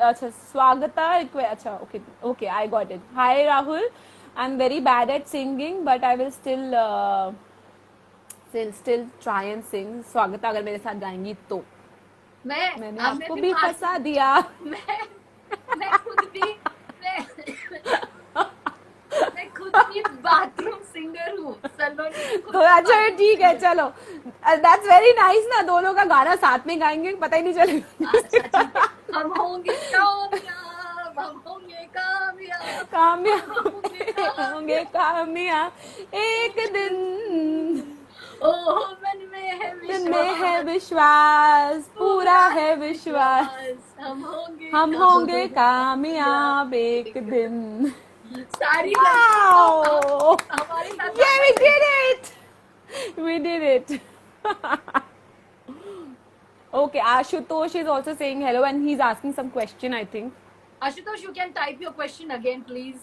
अच्छा स्वागता. अच्छा okay I got it. Hi Rahul, I am very bad at singing but I will still try and sing. Swagata अगर मेरे साथ गाएंगी तो. मैंने आपको भी फंसा दिया. मैं खुद भी बाथरूम सिंगर हूँ सलोनी. तो अच्छा ठीक है, चलो. दैट्स वेरी नाइस ना, दोनों का गाना साथ में गाएंगे, पता ही नहीं चलेगा. अच्छा, हम होंगे कामयाब एक दिन. ओह मन में है विश्वास, पूरा है विश्वास, हम होंगे कामयाब एक दिन. सारी Wow! हमारे साथ. Yeah, we did it. Okay, Ashutosh is also saying hello and he's asking some question, I think. Ashutosh, you can type your question again, please.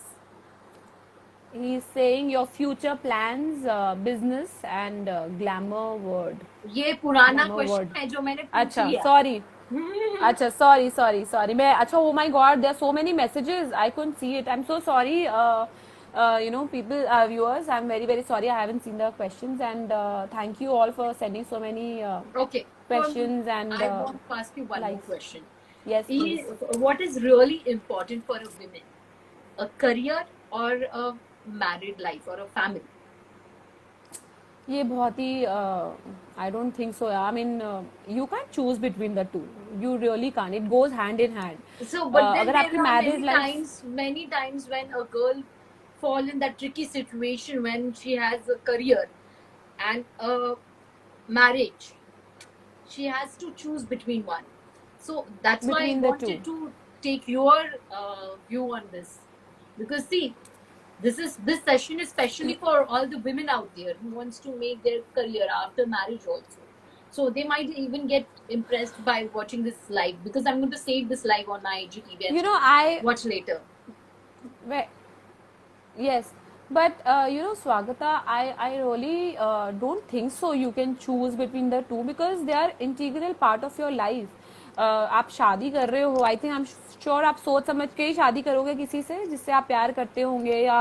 He's saying your future plans, business and glamour word. ये पुराना Glamour word. Question है जो मैंने पूछ अच्छा, लिया. sorry. अच्छा, sorry. मैं अच्छा, oh my God, there are so many messages. I couldn't see it. I'm so sorry. People, viewers, I'm very, very sorry. I haven't seen the questions, and thank you all for sending so many Okay. questions and I want to ask you one more likes. question. Yes, please. What is really important for a woman? A career or a married life or a family? ये बहुत ही I don't think so. I mean you can choose between the two. You really can. It goes hand in hand. So, but then अगर आपकी there are marriage life many times when a girl fall in that tricky situation when she has a career and a marriage. She has to choose between one. So that's why I Between the wanted two. to take your view on this. Because see, this session is especially for all the women out there who wants to make their career after marriage also. So they might even get impressed by watching this live, because I'm going to save this live on my IGTV and You know, I watch later. yes, but Swagata, I really don't think so. You can choose between the two because they are integral part of your life. आप शादी कर रहे हो, आई think I am sure आप सोच समझ के ही शादी करोगे किसी से जिससे आप प्यार करते होंगे, या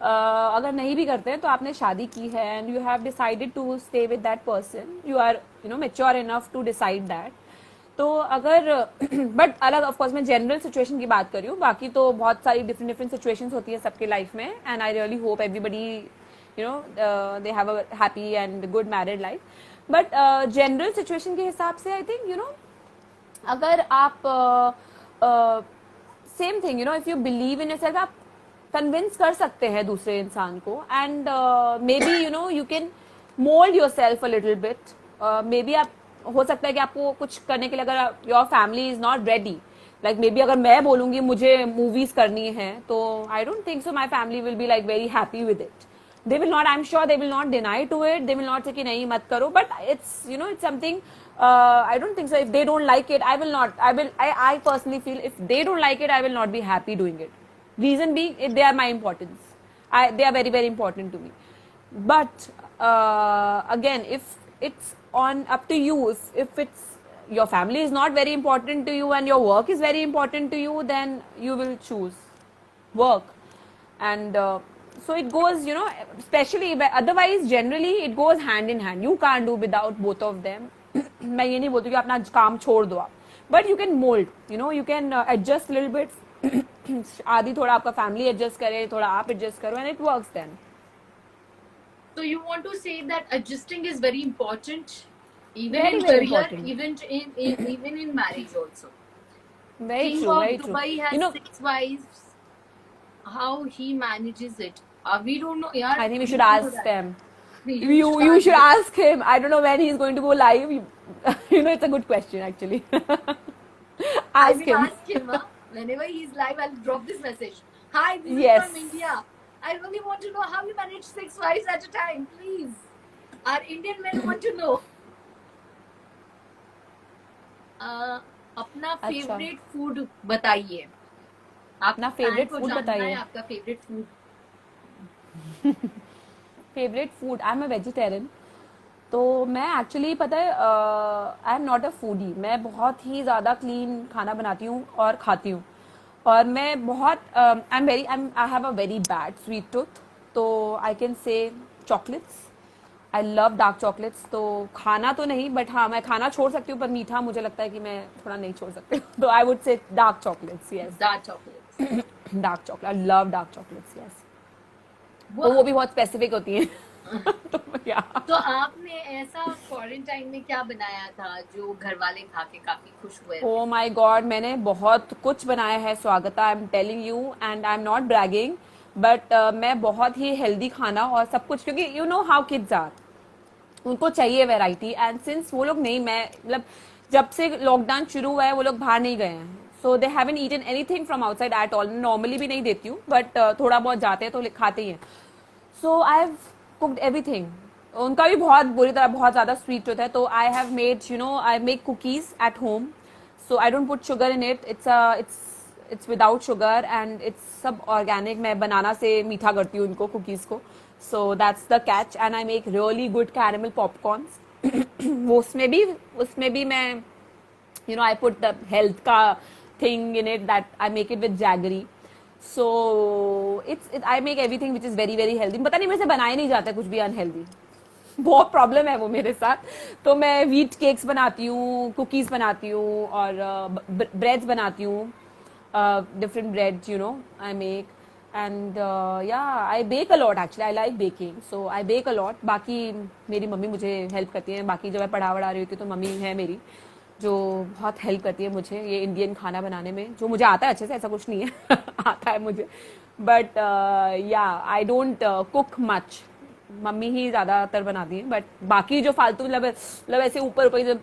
अगर नहीं भी करते हैं तो आपने शादी की है and you have decided to stay with that person. You are mature enough to decide that. तो अगर बट अलग ऑफ कोर्स मैं जनरल सिचुएशन की बात कर रही हूँ, बाकी तो बहुत सारी डिफरेंट डिफरेंट सिचुएशंस होती है सबके लाइफ में, and I really hope everybody they have a happy and good married life. But general situation के हिसाब से आई थिंक अगर आप same thing if you believe in yourself, आप कन्विंस कर सकते हैं दूसरे इंसान को, and may be you can mould your self a little bit. May be आप हो सकता है कि आपको कुछ करने के लिए अगर your family is not ready, like may be अगर मैं बोलूंगी मुझे मूवीज करनी है तो आई don't think so my family will be like very happy with it. They will not, I'm sure they will not deny to it. They will not say कि नहीं मत करो, but it's it's something. I don't think so. If they don't like it, I will not. I personally feel if they don't like it, I will not be happy doing it. Reason being, they are my importance. They are very, very important to me. But again, if it's on up to you, if it's your family is not very important to you and your work is very important to you, then you will choose work. And so it goes, especially otherwise generally it goes hand in hand. You can't do without both of them. मैं ये नहीं बोलती कि अपना काम छोड़ दो आप, but you can mold, you can adjust little bit. आदि थोड़ा आपका फैमिली एडजस्ट करे, थोड़ा आप एडजस्ट करो, and it works then. So you want to say that adjusting is very important, even Very, in very career, important. even in marriage also. Very King true, of very true. Dubai has 6 wives. How he manages it? We don't know. Yeah, I think we should ask them. You You should ask him. I don't know when he's going to go live. It's a good question actually. I Ask will him. ask him. Whenever he's live, I'll drop this message. Hi, this is Yes. from India. I really want to know how you manage 6 wives at a time, please. Our Indian men want to know. अपना अच्छा. Favourite food बताइए. अपना favorite food बताइए. आपका favourite food. Favourite food, I am a vegetarian. तो मैं actually पता है आई एम नॉट अ फूडी. मैं बहुत ही ज़्यादा क्लीन खाना बनाती हूँ और खाती हूँ, और मैं बहुत I have a very bad sweet tooth. तो I can say chocolates. I love dark chocolates. तो खाना तो नहीं, बट हाँ मैं खाना छोड़ सकती हूँ, पर मीठा मुझे लगता है कि मैं थोड़ा नहीं छोड़ सकती हूँ. तो I would say dark chocolates. Yes, dark chocolate. Dark chocolate, I love dark chocolates. Yes, तो वो भी बहुत स्पेसिफिक होती हैं. तो आपने ऐसा क्वारंटाइन में क्या बनाया था जो घर वाले खा के काफी खुश हुए? ओ माय गॉड, मैंने बहुत कुछ बनाया है Swagata. I am telling you and I am not bragging, but मैं बहुत ही हेल्दी खाना और सब कुछ, क्योंकि you know how kids are, उनको चाहिए वैरायटी. एंड सिंस वो लोग नहीं, मैं मतलब जब से लॉकडाउन शुरू हुआ है वो लोग बाहर नहीं गए हैं, so they haven't eaten anything from outside at all. Normally भी नहीं देती हूँ, बट थोड़ा बहुत जाते हैं तो खाते ही हैं. सो आई हैव कुक्ड एवरीथिंग. उनका भी बहुत बुरी तरह बहुत ज्यादा स्वीट टूथ है, तो I have made I make cookies at home. So I don't put sugar in it. It's it's without sugar and it's सब ऑर्गेनिक. मैं बनाना से मीठा करती हूँ उनको कुकीज़ को. So that's the catch. And I make really good caramel popcorns. वो उसमें भी मैं I put the health ka thing in it, that I make it with jaggery. So I make everything which is very very healthy. पता नहीं मेरे से बनाया नहीं जाता कुछ भी अनहेल्दी. बहुत प्रॉब्लम है वो मेरे साथ. तो मैं व्हीट केक्स बनाती हूँ, कुकीज़ बनाती हूँ और ब्रेड्स बनाती हूँ. Different breads, I make. And yeah, I bake a lot actually. I like baking, so I bake a lot. बाकी मेरी मम्मी मुझे हेल्प करती है. बाकी जब मैं पढ़ा रही होती हूँ तो मम्मी है मेरी जो बहुत हेल्प करती है मुझे ये इंडियन खाना बनाने में, जो मुझे आता है अच्छे से, ऐसा कुछ नहीं है. आता है मुझे. But yeah I don't cook much. Mummy ही ज़्यादातर बनाती हैं. बट बाकी जो फालतू मतलब ऐसे ऊपर ऊपर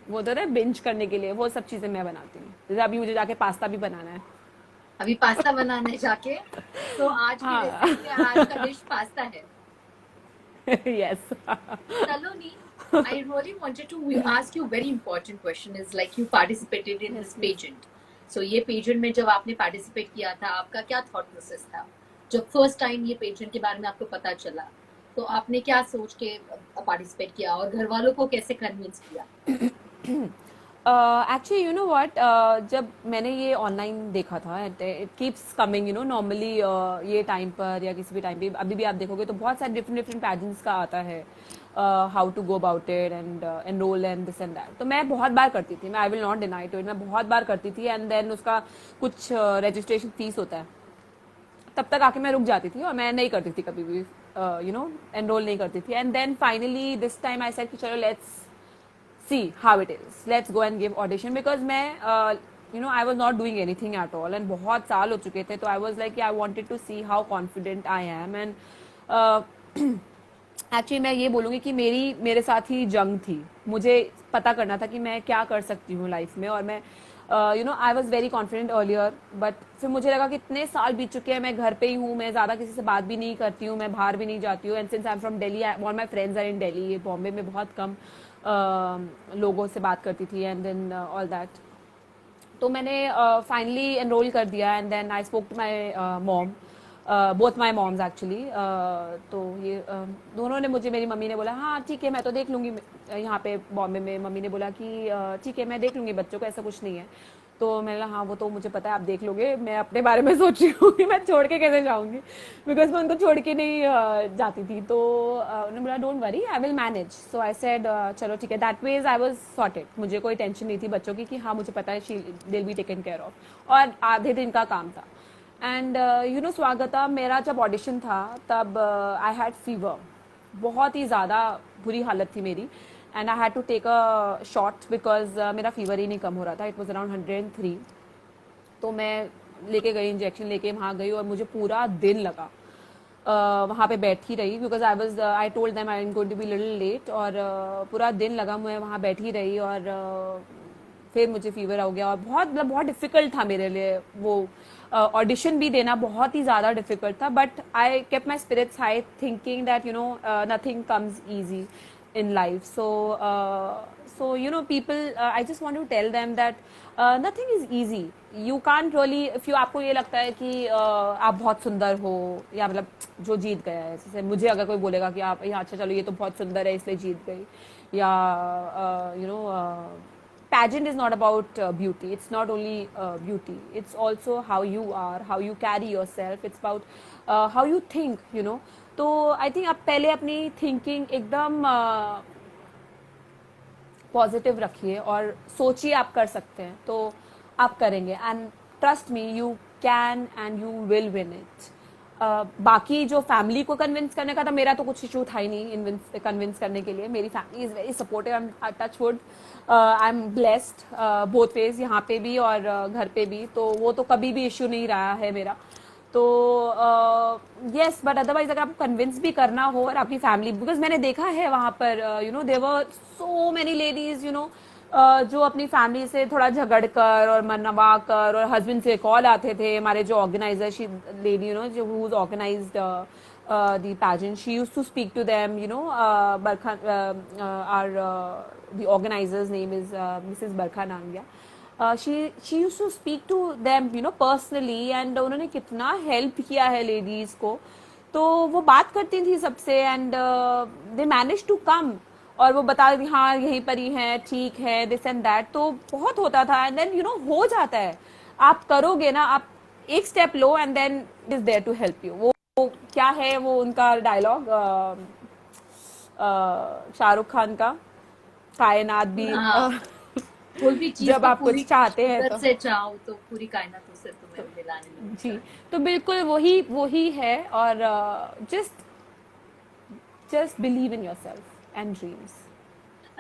वो होता है बिंज करने के लिए, वो सब चीज़ें मैं बनाती हूँ. जैसे अभी मुझे जाके पास्ता भी बनाना है. अभी पास्ता बनाना है जाके. तो आज की रेसिपी में आज का डिश पास्ता है. Yes. Saloni, I really wanted to ask you a very important question. Is like you participated in this pageant. So ये pageant में जब आपने participate किया था, आपका क्या thought process था? जब first time ये pageant के बारे में आपको पता चला, तो आपने क्या सोच के participate किया और घर वालों को कैसे convince किया? एक्चुअली यू नो व्हाट, जब मैंने ये ऑनलाइन देखा था, इट कीप्स कमिंग नॉर्मली ये टाइम पर या किसी भी टाइम पे अभी भी आप देखोगे तो बहुत सारे डिफरेंट डिफरेंट पैजेंट्स का आता है, how to go about it and enroll and this and that. तो मैं बहुत बार करती थी. मैं I will not deny to it, मैं बहुत बार करती थी. एंड देन उसका कुछ रजिस्ट्रेशन फीस होता है, तब तक आके मैं रुक जाती थी और मैं नहीं करती थी कभी भी, एनरोल नहीं करती थी. And then finally this time I said कि चलो let's see how it is, let's go and give audition. Because मैं I was not doing anything at all and बहुत साल हो चुके थे. तो I was like I wanted to see how confident I am. and actually मैं ये बोलूँगी कि मेरे साथ ही जंग थी. मुझे पता करना था कि मैं क्या कर सकती हूँ लाइफ में. और मैं I was very confident earlier, but फिर मुझे लगा कि इतने साल बीत चुके हैं, मैं घर पे ही हूँ, मैं ज़्यादा किसी से बात भी नहीं करती हूँ, मैं बाहर भी नहीं जाती हूँ. And since I am from Delhi, all my friends are in Delhi. Bombay में बहुत कम लोगों से बात करती थी एंड देन ऑल दैट. तो मैंने फाइनली एनरोल कर दिया. And then I spoke to my mom, both my moms actually. तो ये दोनों ने मुझे, मेरी मम्मी ने बोला हाँ ठीक है मैं तो देख लूँगी. यहाँ पे बॉम्बे में मम्मी ने बोला कि ठीक है मैं देख लूँगी बच्चों को, ऐसा कुछ नहीं है. तो मैंने बोला हाँ वो तो मुझे पता है आप देख लोगे. मैं अपने बारे में सोच रही हूँ कि मैं छोड़ के कैसे जाऊँगी, बिकॉज मैं उनको छोड़ के नहीं जाती थी. तो उन्होंने बोला don't worry I will manage. So I said चलो ठीक है. That ways I was sorted. मुझे कोई टेंशन नहीं थी बच्चों की कि हाँ मुझे पता है she will be taken care of. और आधे दिन का काम था. एंड स्वागता, मेरा जब ऑडिशन था तब आई हैड फीवर. बहुत ही ज़्यादा बुरी हालत थी मेरी. And I had to take a shot because मेरा फीवर ही नहीं कम हो रहा था. It was around 103. तो मैं लेके गई, इंजेक्शन लेके वहाँ गई और मुझे पूरा दिन लगा वहाँ पे बैठी रही. Because I told them I am going to be little late. और पूरा दिन लगा मैं वहाँ बैठी रही. और फिर मुझे फीवर हो गया. और बहुत डिफिकल्ट था मेरे लिए वो ऑडिशन भी देना, बहुत ही ज़्यादा डिफिकल्ट था. But I kept my spirits high thinking that nothing comes easy in life. So people, I just want to tell them that nothing is easy. You can't really, if you, आपको ये लगता है कि आप बहुत सुंदर हो या मतलब जो जीत गया है, जैसे मुझे अगर कोई बोलेगा कि आप अच्छा चलो ये तो बहुत सुंदर है इसलिए जीत गई, या pageant is not about beauty. It's not only beauty. It's also how you are, how you carry yourself. It's about how you think, तो आई थिंक आप पहले अपनी थिंकिंग एकदम पॉजिटिव रखिए और सोचिए आप कर सकते हैं तो आप करेंगे. And trust me, you can and you will win it. बाकी जो फैमिली को कन्विंस करने का था, मेरा तो कुछ इशू था ही नहीं कन्विंस करने के लिए. मेरी family is very supportive. I am touch wood, I am blessed both ways, यहाँ पे भी और घर पे भी. तो वो तो कभी भी इशू नहीं रहा है मेरा. तो यस, बट अदरवाइज अगर आपको कन्विंस भी करना हो और आपकी फैमिली, बिकॉज मैंने देखा है वहाँ पर there were so many ladies जो अपनी फैमिली से थोड़ा झगड़ कर और मनवा कर, और हस्बैंड से कॉल आते थे. हमारे जो ऑर्गेनाइजर, शी लेडी जो who was organized the pageant, she used to speak to them. Barkha, our the organizer's name is Mrs. Barkha Nangia. She use to speak to them personally, and उन्होंने कितना help किया है ladies को. तो वो बात करती थी सबसे, and they manage to come, और वो बता रही थी हाँ यहीं पर ही है, ठीक है, दिस एंड दैट. तो बहुत होता था, एंड देन हो जाता है. आप करोगे ना, आप एक स्टेप लो and then is there to help you. वो क्या है, वो उनका डायलॉग शाहरुख खान का, कायनात भी हाँ, कोई भी चीज जब को आप पूरी कुछ चाहते हैं शिद्दत तो. से चाहो तो पूरी कायनात उससे तुम्हें मिलाने लगती जी, है. तो बिल्कुल वही वही है. और just believe in yourself and dreams.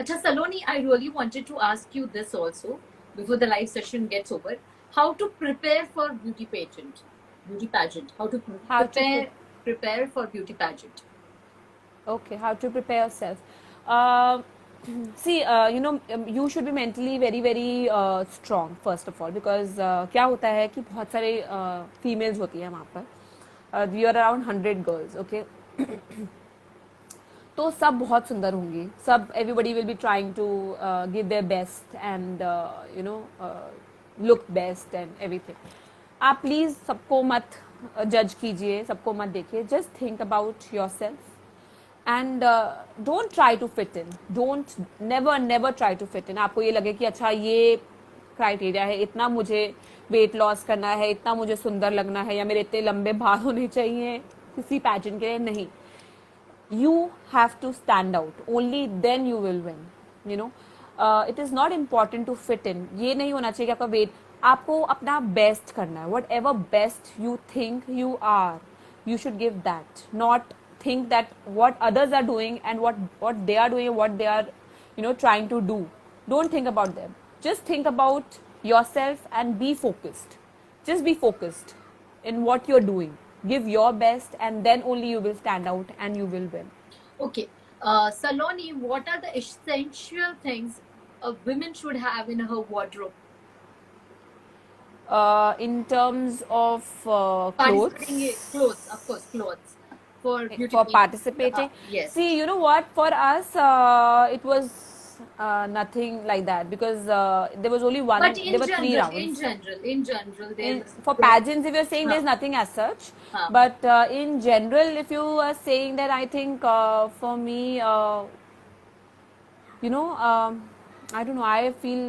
Acha Saloni, I really wanted to ask you this also before the live session gets over. How to prepare for beauty pageant. How to How to prepare for beauty pageant. Okay, how to prepare yourself. See, you should be mentally very very strong first of all, because क्या होता है कि बहुत सारे females होती हैं वहाँ पर. We are around 100 girls, okay. तो सब बहुत सुंदर होंगी, सब everybody will be trying to give their best and look best and everything. आप प्लीज सबको मत जज कीजिए, सबको मत देखिए. Just think about yourself and don't try to fit in. Don't never never try to fit in. आपको ये लगे कि अच्छा ये क्राइटेरिया है, इतना मुझे वेट लॉस करना है, इतना मुझे सुंदर लगना है, या मेरे इतने लंबे बाल होने चाहिए किसी पैजेंट के लिए. नहीं, you have to stand out. Only then you will win. It is not important to fit in. ये नहीं होना चाहिए कि आपका वेट, आपको अपना बेस्ट करना है. Whatever best you think you are, you should give that. Not think that what others are doing and what they are doing and what they are trying to do. Don't think about them. Just think about yourself and be focused. Just be focused in what you're doing. Give your best, and then only you will stand out and you will win. Okay. Saloni, what are the essential things a woman should have in her wardrobe? In terms of Participating in clothes, of course, clothes for beauty for pageant. participating. Yes. See, you know what? For us, it was nothing like that, because there was only one. But in There were 3 general, rounds. in general, there's For pageants, if you're saying there's nothing as such, but in general, if you are saying that, I think for me, I don't know. I feel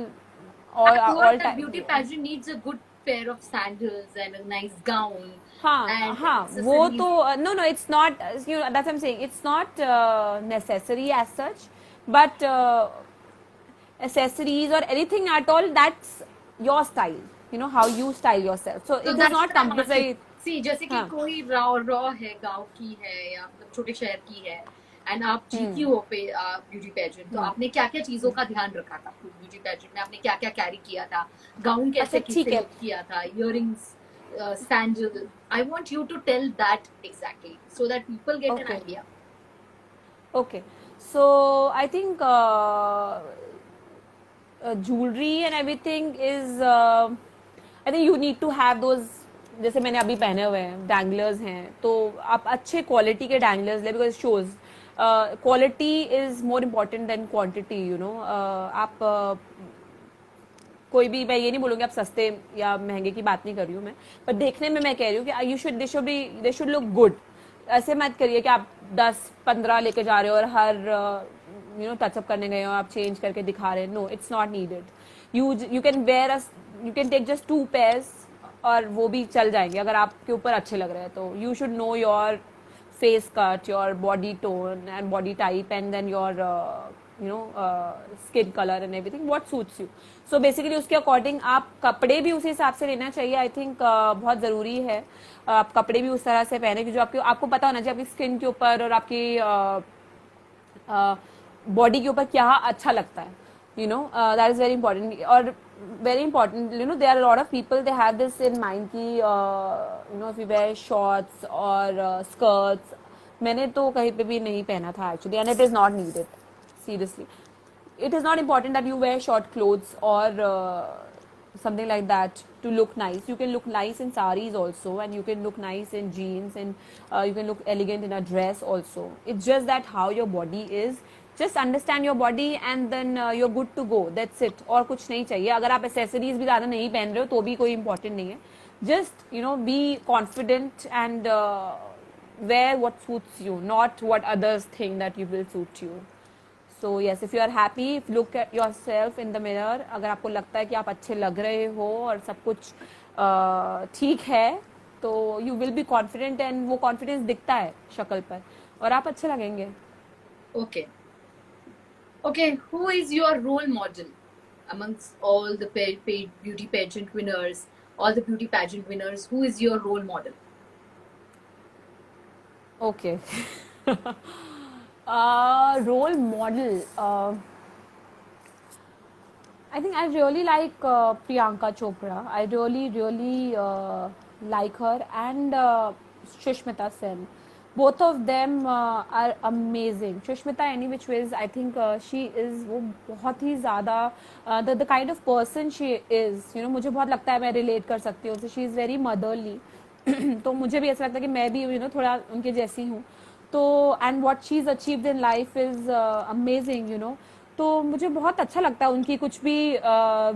I all heard that time. beauty pageant needs a good pair of sandals and a nice gown. हाँ and हाँ, वो accessories. तो no, it's not, that's what I'm saying, it's not necessary as such, but accessories or anything at all, that's your style, how you style yourself, so it is that's not what I'm compulsory. asking. See, जैसे कि हाँ. कोई raw है, गांव की है या मतलब छोटे शहर की है, एंड आप जीती हो पे ब्यूटी पेजेंट, तो आपने क्या क्या चीजों का ध्यान रखा था ब्यूटी पेजेंट में? आपने क्या क्या कैरी किया था? गाउन कैसे ठीक है. किया था? Earrings, sandal. I want you to tell that exactly so that people get an idea. Okay, so I think jewelry and everything is, I think you need to have those. जैसे मैंने अभी पहने हुए हैं डैंगलर्स हैं, तो आप अच्छे क्वालिटी के डैंगलर्स ले, because shows quality is more important then quantity. आप कोई भी, मैं ये नहीं बोलूँगी आप सस्ते या महंगे की बात नहीं कर रही हूँ मैं, पर देखने में मैं कह रही हूँ कि you should they should look good. ऐसे मत करिए कि आप 10-15 लेके जा रहे हो और हर टचअप करने गए हो, आप चेंज करके दिखा रहे हैं. No, it's not needed. You can wear you can take just 2 pairs और वो भी चल जाएंगे अगर आपके ऊपर अच्छे लग रहे हैं तो. You should know your face cut, your body tone and body type, and then your skin colour and everything, what suits you. So basically उसके अकॉर्डिंग आप कपड़े भी उस हिसाब से लेना चाहिए. आई थिंक बहुत ज़रूरी है आप कपड़े भी उस तरह से पहने कि जो आपको पता होना चाहिए आपकी स्किन के ऊपर और आपकी बॉडी के ऊपर क्या अच्छा लगता है. That is very important. और very important, there are a lot of people, they have this in mind ki if you wear shorts or skirts. मैंने तो कहीं पे भी नहीं पहना था actually, and it is not needed. Seriously, it is not important that you wear short clothes or something like that to look nice. You can look nice in saris also, and you can look nice in jeans, and you can look elegant in a dress also. It's just that how your body is, just understand your body and then you are good to go, that's it. और कुछ नहीं चाहिए. अगर आप accessories भी ज्यादा नहीं पहन रहे हो तो भी कोई इंपॉर्टेंट नहीं है. Just you know be confident and wear what suits you, not what others think that you will suit you. So yes, if you are happy, if look at yourself in the mirror, अगर आपको लगता है कि आप अच्छे लग रहे हो और सब कुछ ठीक है, तो you will be confident and वो confidence दिखता है शक्ल पर और आप अच्छे लगेंगे. Okay. Okay, who is your role model amongst all the paid beauty pageant winners, all the beauty pageant winners? Who is your role model? Okay. Role model. I think I really like Priyanka Chopra. I really like her and Shushmita Sen. Both of them are amazing. Shushmita, any which ways, I think she is वो बहुत ही ज़्यादा the kind of person she is. You know, मुझे बहुत लगता है मैं relate कर सकती हूँ. So she is very motherly. तो मुझे भी ऐसा लगता है कि मैं भी थोड़ा उनके जैसी हूँ. तो and what she is achieved in life is amazing. तो मुझे बहुत अच्छा लगता है उनकी कुछ भी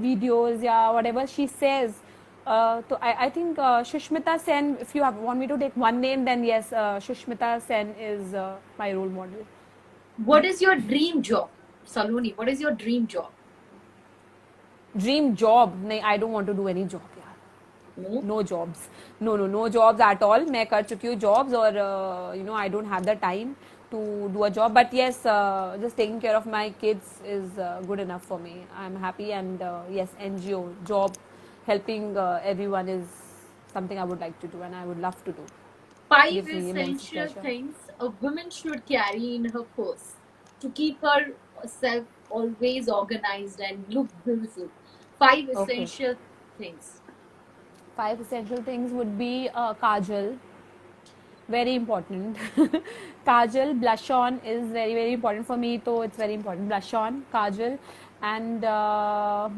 वीडियोस या व्हाटएवर शी सेज. तो I think Sushmita Sen, if you want me to take one name then yes, Sushmita Sen is my role model. What is your dream job, Saloni? What is your dream job? Dream job नहीं, I don't want to do any job. No jobs. No jobs at all. मैं कर चुकी हूँ jobs और I don't have the time to do a job. But yes, just taking care of my kids is good enough for me. I'm happy and yes, NGO job, helping everyone is something I would like to do and I would love to do. 5 essential things a woman should carry in her purse to keep herself always organized and look beautiful. 5 essential things. 5 essential things would be kajal, very important. Kajal, blush on is very important for me, so it's very important. Blush on, kajal, and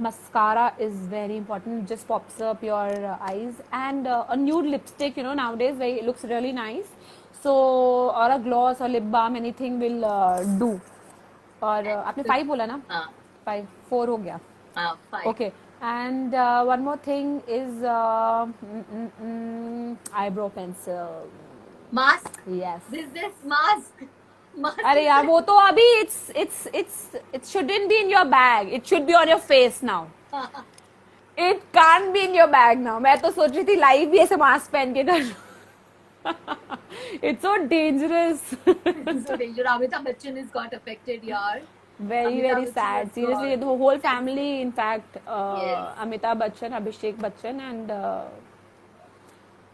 mascara is very important. It just pops up your eyes, and a nude lipstick. Nowadays it looks really nice. So or a gloss or lip balm, anything will do. और आपने 5 बोला ना? 5, 4 हो गया. 5. Okay. And one more thing is eyebrow pencil. Mask. Yes. This mask. अरे यार वो तो अभी it shouldn't be in your bag. It should be on your face now. It can't be in your bag now. मैं तो सोच रही थी लाइव भी ऐसे मास्क पहन के कर. It's so dangerous. So dangerous. Amitabh Bachchan has got affected, yaar. Very sad. Seriously, the whole family, in fact, Yes. Amitabh Bachchan, Abhishek Bachchan and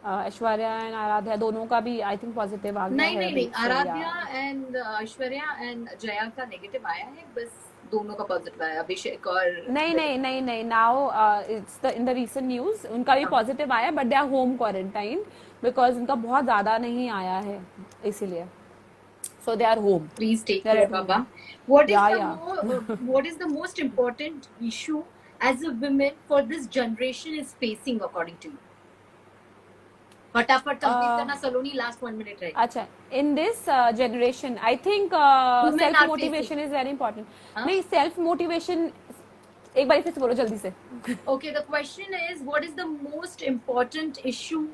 Aishwarya and Aaradhya दोनों का भी आई थिंक पॉजिटिव आ गया है. नहीं आराध्या एंड ऐश्वर्या एंड जया का negative आया है, बस दोनों का पॉजिटिव आया. अभिषेक और नहीं now it's the in the recent news उनका भी पॉजिटिव आया but they are home quarantine because उनका बहुत ज्यादा नहीं आया है इसीलिए. So they are home. Please take care, Baba. What is the most important issue as a woman for this generation is facing according to you? फटाफट complete करना सलोनी, last 1 minute रहे. अच्छा, in this generation I think self motivation is very important. नहीं, self motivation एक बार फिर से बोलो जल्दी से. Okay, the question is what is the most important issue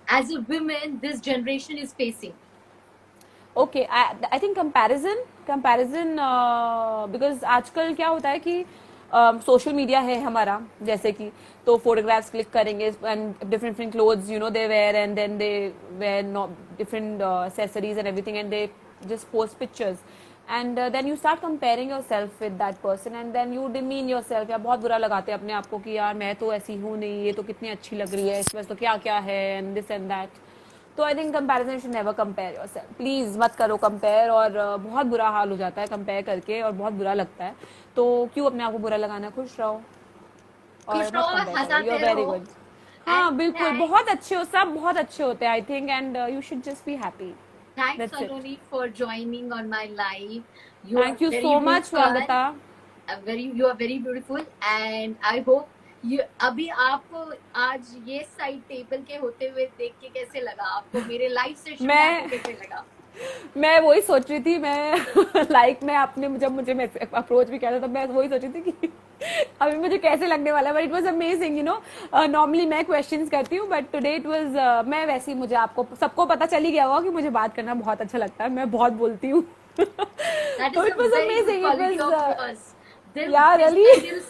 as a woman this generation is facing? Okay, I think comparison because आजकल क्या होता है कि सोशल मीडिया है हमारा, जैसे कि तो फोटोग्राफ्स क्लिक करेंगे and different clothes they wear and then they wear different accessories and everything and they just post pictures and then you start comparing yourself with that person and then you demean yourself. या बहुत बुरा लगाते हैं अपने आप को कि यार मैं तो ऐसी हूँ नहीं, ये तो कितनी अच्छी लग रही है, इसमें तो क्या क्या है एंड दिस एंड दैट. तो I think comparison should never compare yourself. Please मत करो कंपेयर. और बहुत बुरा हाल हो जाता है कंपेयर करके और बहुत बुरा लगता है. तो क्यों अपने आप को बुरा लगाना, खुश रहो और यू आर वेरी गुड. हाँ बिल्कुल, बहुत अच्छे हो, सब बहुत अच्छे होते हैं I think and you should just be happy. Thanks Saloni for joining on my live. Thank you so much Vandita. You are very beautiful and I hope अभी आपको आज ये साइड टेबल के होते हुए देख के कैसे लगा आपको, मेरे लाइव सेशन में कैसे लगा? मैं वही सोच रही थी, मैं लाइक मैं अपने जब मुझे अप्रोच भी किया था तब मैं वही सोच रही थी कि अभी मुझे कैसे लगने वाला है, but it was amazing, you know. Normally मैं क्वेश्चंस करती हूँ, बट टुडे इट वाज, मैं वैसे ही, मुझे आपको सबको पता चल ही गया होगा कि मुझे बात करना बहुत अच्छा लगता है, मैं बहुत बोलती हूँ। That तो is it a was very good amazing, it quality of was yours. दिल या किसका रियली दिल